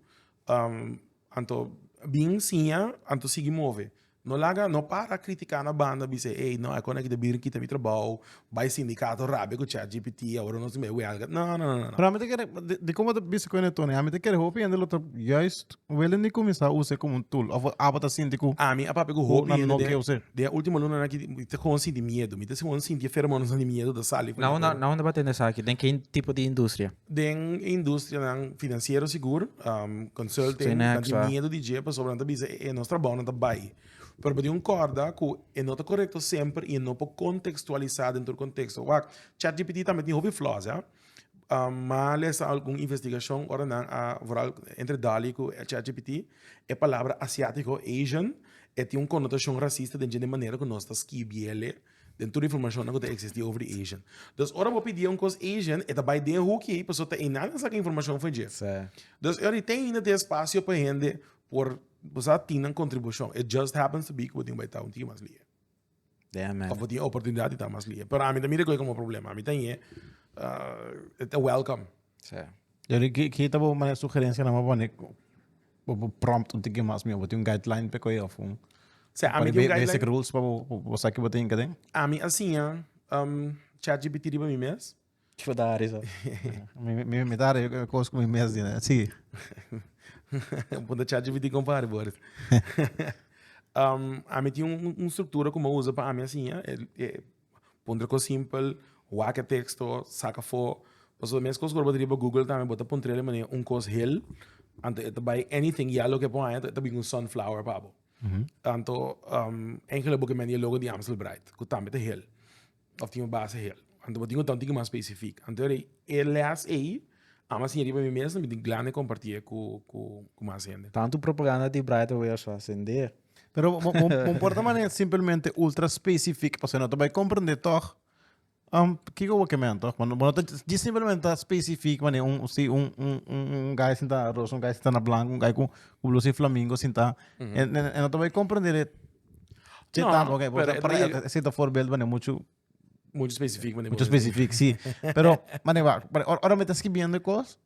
Speaker 1: Anto bem sim, anto seguir mover. Não para criticar na banda, dizer, ei, não, é quando é que deve aqui também trabalho, vai sindicato rápido com o ChatGPT, agora não se me ué. Não.
Speaker 3: Para mim, de como eu disse com ele, Tony, a mim te quer hope ainda outro, juist, ele nem começar a usar como tool, ou a bota síndico.
Speaker 1: A mim, a papai com hope
Speaker 3: não que eu sei.
Speaker 1: De última luna aqui, te com de medo, me te com sentir feromonas de medo da sala.
Speaker 2: Não debater nessa aqui, tem que tipo de indústria.
Speaker 1: Den indústria financeiro seguro, consulting, de medo de jeito, sobre não dizer, é nosso trabalho, não tá bem. Pero pode corda que não está correto sempre e não pode contextualizar dentro do contexto. O ChatGPT também tem hobby flaws, ja? Mas alguma investigação ora não entre Dali e ChatGPT a palavra asiático Asian tem uma conotação racista de maneira que nós está escrevendo dentro da informação que existe over Asian. Dus ora vou pedir coisa Asian e também de o que a pessoa tem nada essa informação foi jeito. Dus ora tem ainda espaço para gente por você tem uma contribuição. It just happens to be que você vai estar um time mais lia.
Speaker 2: Damn, man.
Speaker 1: Ou você tem oportunidade de estar mais lia. Pero a mim também é como problema. A mim tem é welcome.
Speaker 3: Eu que estava uma sugerência na minha prompt um pouquinho mais meu, tem guideline para coisa of
Speaker 1: a mim tem
Speaker 3: basic rules para você que você tem que
Speaker 1: a mim assim ChatGPT riba mim mesmo.
Speaker 2: Tipo da risa.
Speaker 3: Me dá coisa como mesmo, né? Sim.
Speaker 1: Pode ChatGPT compare, Boris. A mim tem uma estrutura como eu uso para a mim assim, pondre coisa simples, waka texto, saca foto. Mas as minhas coisas que eu botaria para Google também, bota pondre ele maneira coisa hell, ante by anything yellow que põe, ante bem sunflower pabo. Anto enkele boeken men je logo die Amstel Bright, que também é hell. Of die base hell. Anto botinho tanto mais específico. Anto leas aí mas assim, riba mim mesmo, me glane compartilhar com mais gente.
Speaker 2: Tanto propaganda de Bright eu só acender.
Speaker 3: Pero importa maneira simplesmente ultra específico, para você não vai compreender todo que eu que mento, quando de simplesmente específico, mano, um guy sinta rosa, um guy sinta na branco, um guy com blusa flamingo sinta, e não também compreender, que
Speaker 1: No,
Speaker 3: tanto, ok,
Speaker 1: pero
Speaker 3: para esse voorbeeld, mano, muito
Speaker 1: muito específico.
Speaker 3: muito específico, sim, pero, mano, ora me tá escrevendo coisas,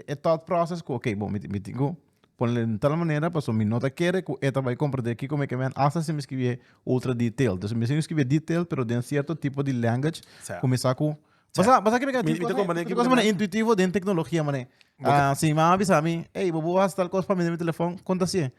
Speaker 3: é thought process, ok, bom, me digo, ponle de tal maneira, para me nota querer que esta vai compreender aqui como é que vem, hasta se me escrever outra detail, então se me escrever detail, pero de um certo tipo de language, começar com Basta que me coisa intuitivo dentro de tecnologia, mané. Sim, mas avisa a mim, ei, vou fazer tal coisa para mim no meu telefone, conta assim.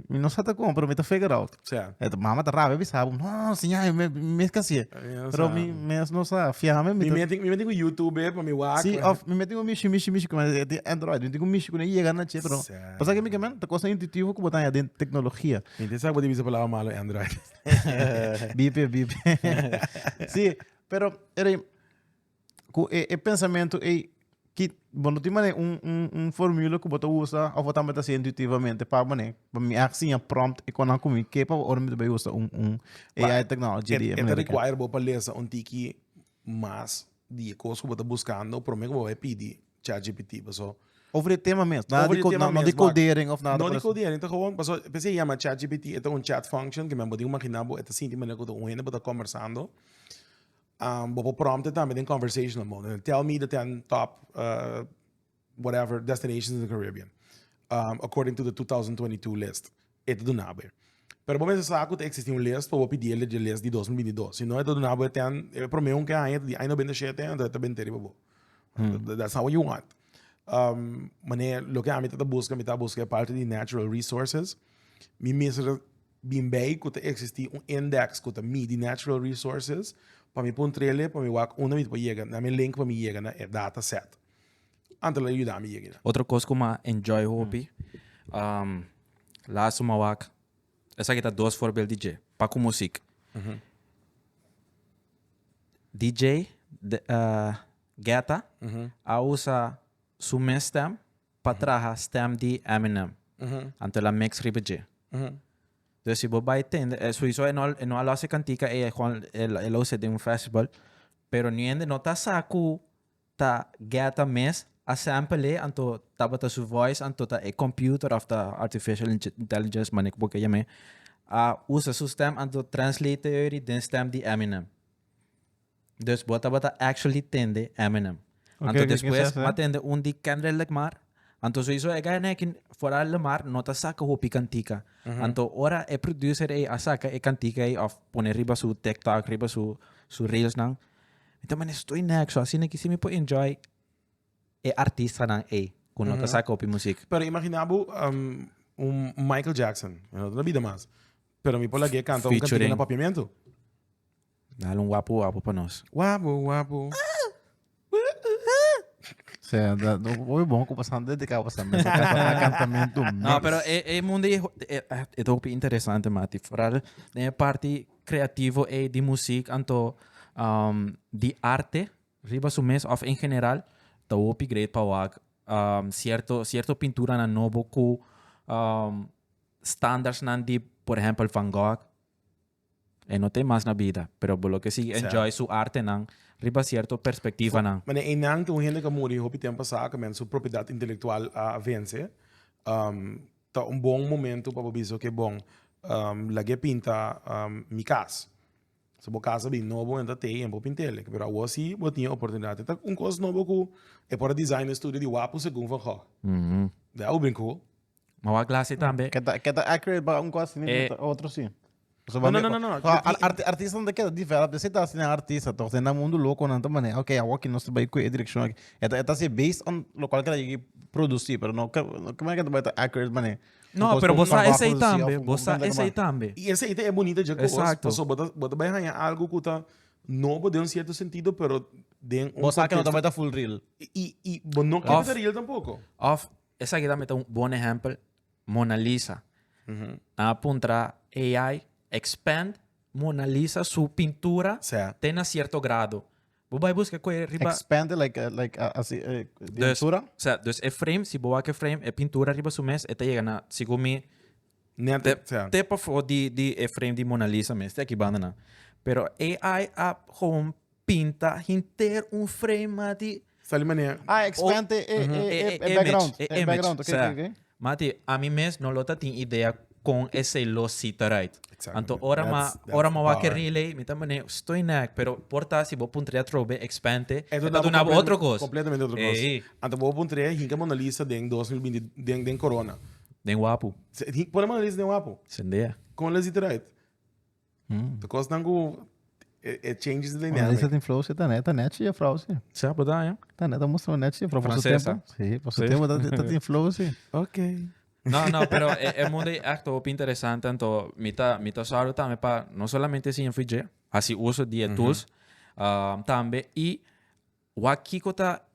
Speaker 3: Me não sabe como, pero me tá figure out.
Speaker 1: Certo.
Speaker 3: Mama tá rápido, avisa, não, sim, me esqueci. Pero me não sabe, fiame.
Speaker 1: Me metem com YouTube, para me watch.
Speaker 3: Sim, me metem com mishi, como é de Android, me metem com mishi, quando chega na chip, pero. Basta que me quemen, tá coisa intuitivo que botar dentro de tecnologia.
Speaker 1: Então sabe que divisa palavra malo Android.
Speaker 3: Bip. Sim, pero era o pensamento é que bom tem fórmula que você usa ou você também está intuitivamente para me assim a prompt e quando comigo que para o me usa AI technology
Speaker 1: é require para ler tiki mais de coisas que você está buscando para mim vou pedir ChatGPT so
Speaker 3: over o tema mesmo não de codering of nada
Speaker 1: não de codering então gewoon paso pensei chama ChatGPT é um chat function que me pode imaginar é assim de maneira que eu estou conversando vou prompt também em conversational mode. Tell me the 10 top, whatever, destinations in the Caribbean, according to the 2022 list. Ito do nabo. Pero bom, esse saco existe list, vou pedir ele de list de 2022. Se não é do nabo, tem, para mim, que ainda bem deixei até, então é bem terrível. That's not what you want. Mané, lo que a mim tá busca é parte de natural resources. Me mesmo bem bem que existe index que de natural resources. Para mim, pôr trailer, para mim, onde me chega, na minha link para mim chega, é dataset. Antes de ajudar me chega.
Speaker 2: Outra coisa que eu enjoy hobby, lá suma wak, essa aqui tá dois voorbeelden DJ, para com música. DJ, Geta, a usa sua stem para trazer stem de Eminem. Antes ela mix riba DJ. Dus si Boba entende, sowieso no alo se cantica el usa de un festival, pero ni ende no ta saku ta gata mes a sample anto tabata su voice anto ta computer of the artificial intelligence manik porque llame usa su stem anto translate den stem di Eminem. Dus bota actually tende Eminem. Anto después matende un di Kendrick Lamar. Anto sowieso é ganha que fora lemar nota saca hopi cantica. Anto ora é producer a saca cantica of poner riba su TikTok riba su reels nang. Então man estou nexo assim que se me pode enjoy artista nang com nota saca hopi música.
Speaker 1: Pero imaginabo Michael Jackson, não vida mais. Pero me pode que canta cantica na papiamento.
Speaker 2: Dá guapo para nós.
Speaker 1: Guapo.
Speaker 3: Foi bom que passando dedicado para cantamento.
Speaker 2: Não, pero é mundo é top interessante, Mati. Fora é parte criativo e de música, anto de arte, riba su mês of em geral, tá op great para wag certo pintura na novo ku standards nan de, por exemplo, Van Gogh. Não tem mais na vida, pero bolo que si enjoy su arte nan riba certo perspectiva nang.
Speaker 1: Mas é nang que um gente que morre hopi tempo saca, men sua propriedade intelectual a vence. Tá bom momento para biso que bom. Lagi pinta mi casa. Se bo casa bem novo, ainda tem tempo pintele. Pero eu assim, eu tinha oportunidade. Tá coisa novo que é para design studio de wapo segundo Van Gogh. É bem cool.
Speaker 2: Mas a classe também.
Speaker 3: Que tá accurate para coisa outro sim.
Speaker 1: No.
Speaker 3: Artista não quer develop, você tá assim artista, tô tendo mundo louco não também. Ok, eu aqui não se vai com a direção aqui. Tá se based on local que ele produzir, pero não como é que vai tá accurate mané.
Speaker 2: Não, pero você esse aí também, você esse aí também.
Speaker 1: E essa ideia é bonita já que você bota vai ganhar algo que tá novo de certo sentido, pero de
Speaker 3: você que não vai tá full real.
Speaker 1: E não quer ser real tampouco.
Speaker 2: Essa aqui também tá bom exemplo, Mona Lisa. Apunta AI expand, Mona Lisa, su pintura tem certo grado. Você vai buscar coisa riba.
Speaker 3: Expand like assim, pintura?
Speaker 2: Dus é frame, se boa que frame, é pintura riba su mês, até chega na, segundo mim, tempo for de frame de Mona Lisa mês, até aqui banda na. Pero AI app gewoon pinta hinter frame di
Speaker 1: Sali mania.
Speaker 3: expand background. Background, ok,
Speaker 2: Sa-
Speaker 3: ok.
Speaker 2: Mati, a mí mes no lo tem idea com esse lo cita right.
Speaker 1: Exactly.
Speaker 2: Anto ora
Speaker 1: That's
Speaker 2: ora
Speaker 1: the
Speaker 2: ma wa que
Speaker 1: power.
Speaker 2: relay, mi tamane sto in hack, pero porta si bo puntre trobe expande.
Speaker 1: Ito
Speaker 2: Ito na outro coisa.
Speaker 1: Completamente outro coisa.
Speaker 2: Ei,
Speaker 1: Então, vou apontar hinka mo na lista den 2020 den corona.
Speaker 2: den wapu.
Speaker 1: Pode mo na lista den wapo.
Speaker 2: Sendea.
Speaker 1: Com a lista right. The cost nangu it changes the
Speaker 3: Mas
Speaker 1: dynamic.
Speaker 3: você tem flow, você tá net e a frau, sim.
Speaker 2: Sabe da, hein?
Speaker 3: Tá net, tá mostrando net e a frau.
Speaker 2: Francesa.
Speaker 3: Sim, por seu
Speaker 2: Sim.
Speaker 3: tempo, tá tem flow, sim.
Speaker 1: Ok.
Speaker 2: No, pero es muy acto interesante. Entonces, mita saludo también para no solamente si en Fiji, así uso de tools también. Y wakikota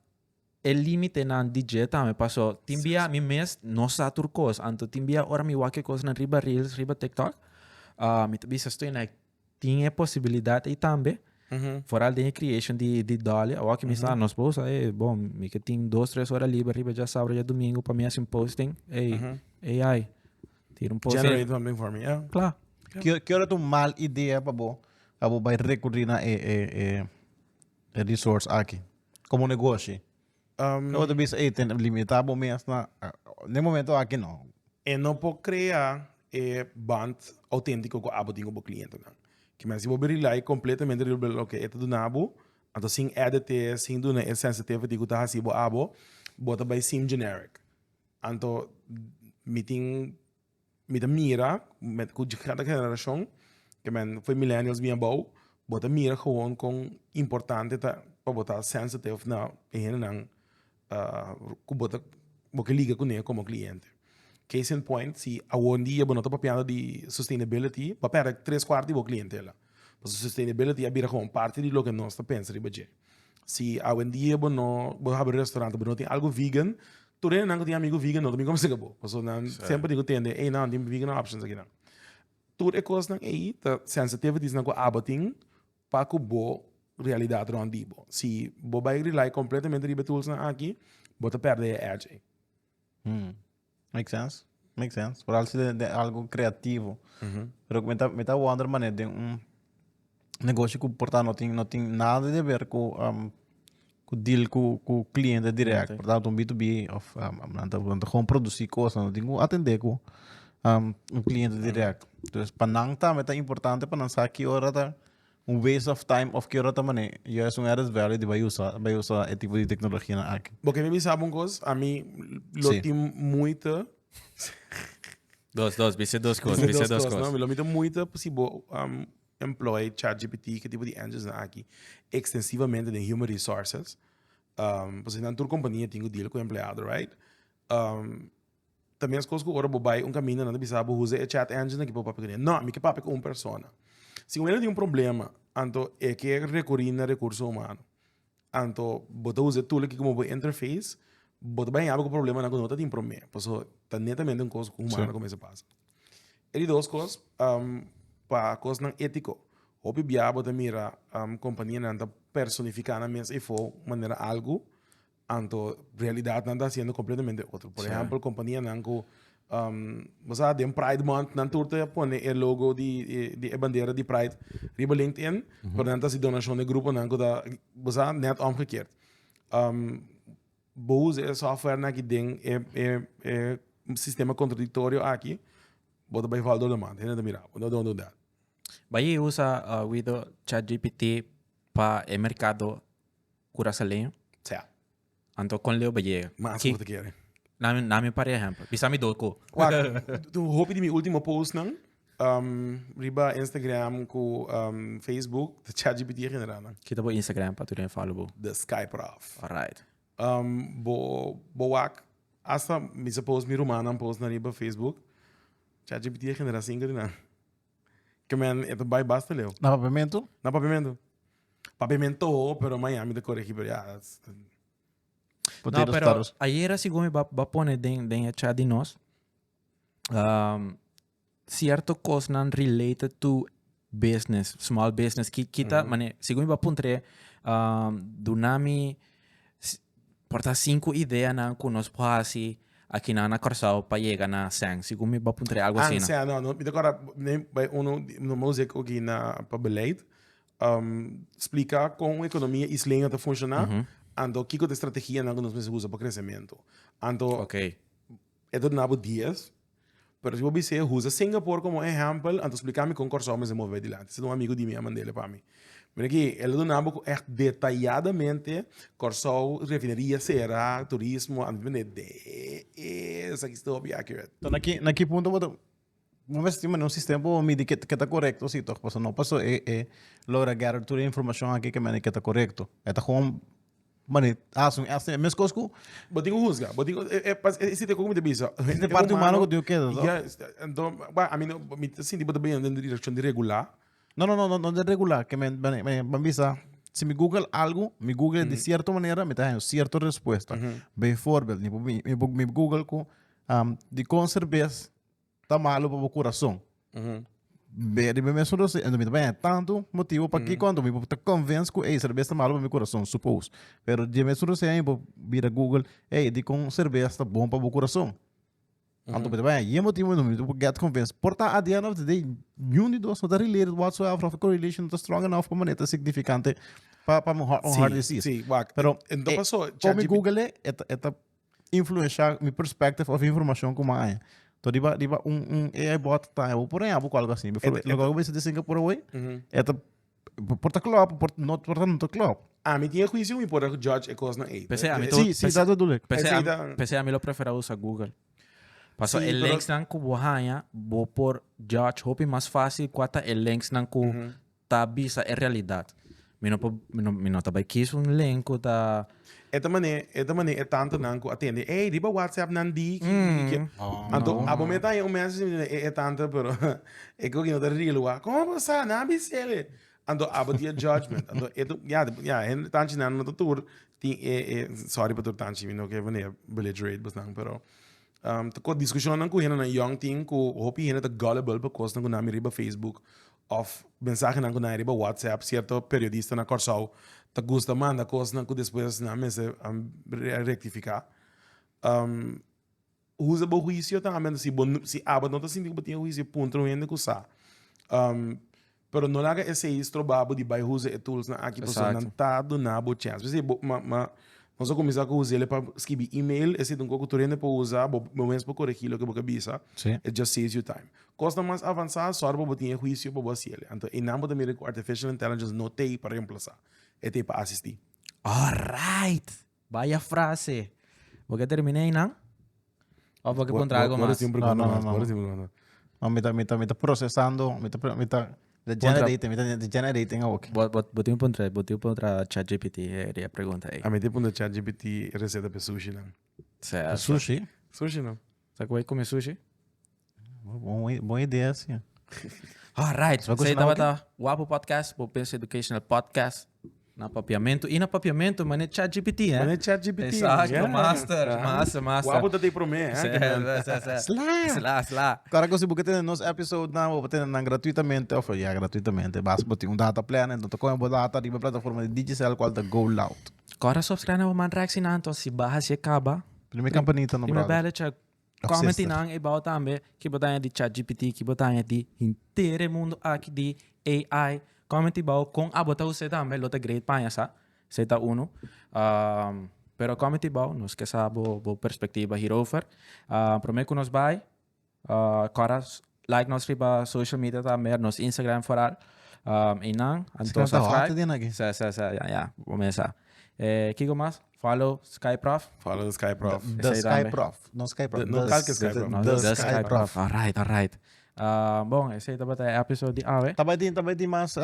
Speaker 2: el límite en DJ también pasó. Timbia mi mes no sa turcos. Anto timbia ahora mi wakikos en riba Reels, riba TikTok. Mi bisa estoy en tiene posibilidad y también. Fora de creation de Dolly, o que me está nos posts, bom, me que tem 2-3 horas livre, arriba já sábado, já domingo, para mim assim posting, AI, tira um post.
Speaker 1: Generate something for me, yeah.
Speaker 2: Claro.
Speaker 3: Que hora tu mal ideia para bo? Abo vai recorrer na resource aqui. Como negócio. Não te bisa tem limitado mês na no momento aqui não.
Speaker 1: E não pode criar band autêntico com abo tingo bo cliente não. Que mas se vou rely completamente do que é tudo nabo, então sem edit, sem do é sensitive digo tá assim bo abo, bota by sim generic. Então meeting mira met com cada geração, que man foi millennials bem bom, bota mira gewoon com importante tá para botar sensitive na não ku bota porque liga com ele como cliente. Case in point, se a um dia você está papiando de sustainability, para perder 3/4 do cliente lá. Porque sustainability é como parte de lo que nós está pensando de budget. Se a um dia você abre um restaurante, você tem algo vegan, tu não tem amigo vegan, não tem como se acabou. Porque sempre digo tende, ei não, tem vegan options aqui não. Tu é coisa não aí, tá sensitivity não com abating, para que bo realidade não dibo. Se você vai rely completamente de tools aqui, você perde a edge.
Speaker 3: Makes sense. Makes sense. Por algo de algo criativo. Pero me tá wonder mané de negócio que portanto não tem nada a ver com deal com o cliente direto. Portanto, B2B of gewoon produzir coisas, não tem que atender com cliente direto. Então, para não também é importante para não saber que hora tá waste of time of que hora tá mané. E é added value de vai usar esse tipo de tecnologia aqui.
Speaker 1: Porque me sabe uma coisa, a mim lo tem muita
Speaker 2: Visse duas coisas.
Speaker 1: Não, me lo tem muita possível employ ChatGPT, que tipo de engines aqui extensivamente de human resources. Porque na tua companhia tem o deal com o empregado, right? Também as coisas que agora vai caminho não bisa usar o chat engine aqui para papel. Não, me que papel com uma pessoa. Se ele tem problema, então é que recorrer na recurso humano. Então, você usa tudo aqui como interface, você vai abrir o problema na conta tem problema. Porque tá netamente uma coisa humana como isso passa. E duas coisas, para coisas não ético. O bia você mira companhia não personificada mesmo e for maneira algo, então realidade não está sendo completamente outro. Por exemplo, companhia não com você tem Pride Month, não turta põe o logo de bandeira de Pride riba LinkedIn, portanto se donação de grupo não da você net omgekeerd. Usa software na que tem um sistema contraditório aqui, bota by valor da mão, não mira, não do that.
Speaker 2: Vai usa o ChatGPT para o mercado curaçaleño.
Speaker 1: Certo.
Speaker 2: Então com leo vai.
Speaker 1: Mas o que quer?
Speaker 2: Na me por exemplo, bisa mi doko.
Speaker 1: Tu hope de meu último post não? Riba Instagram com Facebook, the ChatGPT general não?
Speaker 2: Kita po Instagram para tu den follow.
Speaker 1: The Sky Prof.
Speaker 2: Alright.
Speaker 1: Boak hasta me suppose mi romana post na riba Facebook. ChatGPT general assim não. Que man, ito vai basta leo.
Speaker 3: Na pavimento?
Speaker 1: Na pavimento. Pavimento, pero Miami de corrigir, pero ya.
Speaker 2: No, pero ayer así como va poner den chat de nós cierto cosas non related to business, small business. Kita, mane, siguro va puntre dunami porta 5 ideas na kunos pasi aqui na corsao para llegar na sang. Siguro va puntre algo assim.
Speaker 1: No, me decora uno música aqui na para beleid. explicar como a economia islenha está funcionando, ando que a estratégia não nos usa para crescimento. Ando
Speaker 2: Ok.
Speaker 1: é do nabo dias, pero se você usa Singapura como exemplo, ando explicar-me com corso mas mover adiante. Se um amigo de mim mandele para mim. Mas aqui, ele do nabo é detalhadamente corso refineria será turismo, ando de essa que estou bem accurate.
Speaker 3: Então, naqui ponto, vamos estimar um sistema para medir que está correto, sim, então, porque não passou logra gather toda a informação aqui que que está correto. É tá com mano, assim, mesmo coisa que
Speaker 1: Botinho rusga, botinho esse te como te bisa.
Speaker 3: essa parte humana que eu quero.
Speaker 1: Então, a mim assim tipo também na direção de regular.
Speaker 3: Não de regular, que me visa. Se me Google algo, me Google de certa maneira, me dá certa resposta. Bem forward, me Google com de conserves tá malo para o coração. Bem, me mesmo assim, então me bem tanto motivo para que quando me te convence que ei cerveja tá malo para meu coração, suppose. Pero de mesmo assim, eu vira Google, ei, de conserves tá bom para o coração. Então, bem, e motivo não me get convinced. Porta at the end of the day, nenhum de nós não está related whatsoever of correlation not strong enough para maneira significante para um hard disease.
Speaker 1: Sim,
Speaker 3: pero
Speaker 1: então passou.
Speaker 3: Como Google é influenciar minha perspective of informação como é. Então, diba AI bot tá, eu por exemplo, algo assim. Logo eu vejo de Singapura hoje, é porta club, não club.
Speaker 1: A mim tinha juízo me por judge e coisa não é.
Speaker 3: Sim, dá do leque.
Speaker 2: Pensei a mim eu prefiro usar Google. Paso
Speaker 1: Sí,
Speaker 2: el links nan ku buhanya, bo por judge hopi mais fácil quata el links nan ku ta bisa é realidade. Mino tabay kis un link ku ta
Speaker 1: Esta maneira é tanto não que atende. Ei, diba WhatsApp não di. Então, a momento aí mensagem é tanto, pero é que eu não real wa. Como você não bisele? Então, abo dia judgment. Então, é tanto não no tour. Sorry para tanto, não que vem belligerate bastante, pero ko diskusyon nang kuhin na young thing ko hopi hina ta gullible pa kos nang kunami riba Facebook of mensaje nang kunami riba WhatsApp cierto periodista na Corsao ta gusta manda kos nang ko después na mese rectificar usa bo juicio também si aba não tá sentindo que tinha juicio ponto ainda que sa pero não laga esse istro babo de bai usa tools na aqui pessoa não tá do na bo chance você nós vamos começar a usar ele para escrever e-mail, esse é um pouco torrente para usar, momentos para corrigir o que você bisa. It just saves you time. Costa mais avançar, só para botar em juízo para você. Então, em nome da minha artificial intelligence não tem para reemplazar, é tem para assistir.
Speaker 2: Alright. Vaya frase. Porque terminei não? Ou porque pôr algo mais?
Speaker 3: Não, me tá processando, me tá generating ok.
Speaker 2: Botei contra ChatGPT é a pergunta aí.
Speaker 1: A mim tipo no ChatGPT receita para sushi não.
Speaker 3: Sushi?
Speaker 1: Sushi não.
Speaker 2: Sabe como é comer sushi?
Speaker 3: Boa ideia assim.
Speaker 2: Alright. Você estava Wapo Podcast, o Pense Educational Podcast. Na papiamento. E na papiamento, mas é ChatGPT, né?
Speaker 1: Mas é ChatGPT.
Speaker 2: Exato, master. Massa.
Speaker 1: Wapo tá tem para mim,
Speaker 2: Slá.
Speaker 3: Cara, que se você tem nosso episódio não, você tem gratuitamente, ou foi gratuitamente, basta botar data plan, então com a data de plataforma de digital qual da Go Loud.
Speaker 2: Agora subscreve na Mandrax Sinanto, se barra se acaba.
Speaker 3: Primeira campanita no
Speaker 2: Brasil. Primeira bela comment nang about também que botar de ChatGPT, que botar de inteiro mundo aqui de AI. Comment ibao kung abot ako sa também lota great pa niya sa ta uno. Pero comment ibao nos que sa bo perspectiva hierover. Prometo que nos vai. Caras like nos riba social media também, nos Instagram foral. Inang anto subscribe. Ja, começa. Kiko mas follow Skyprof.
Speaker 1: Follow Skyprof.
Speaker 3: The Skyprof. No Skyprof.
Speaker 1: The
Speaker 3: Skyprof.
Speaker 2: Alright. Bom, esse aí tá batendo episódio de AVE.
Speaker 3: Também tem mais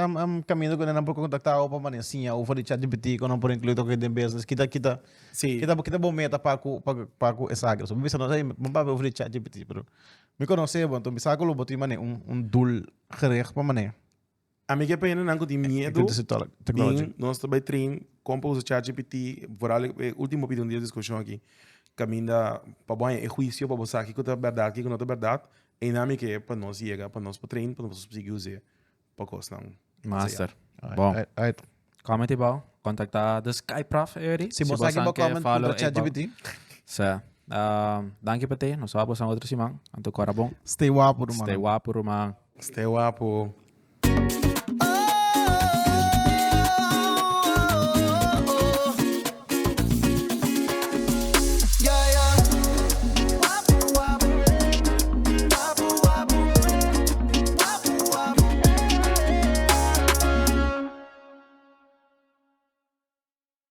Speaker 3: caminho que não por contactar o para manecinha ou para ChatGPT que não por incluir o que tem business kita bom meta para essa área. So bisa não sei, não vai oferecer ChatGPT, pero me conhece bom, então me saco lo botar mané dul gerecht para mané.
Speaker 1: A mim que pena não que tem medo. Nós também trein como usa ChatGPT, por último pedido de discussão aqui. Caminha para bom é juízo para você que é verdade, que não é verdade. E nami que é para nós chegar, para nós trein, para nós conseguir usar para coisa não.
Speaker 2: Master. Bom. Comment ibao, contactar the Skyprof eri.
Speaker 3: Se você quer comment para ChatGPT.
Speaker 2: Sa. Danke pati, nos vamos a outro simang. Anto corabong.
Speaker 3: Stay wapo,
Speaker 2: Stay wapo, rumang.
Speaker 1: Stay wapo.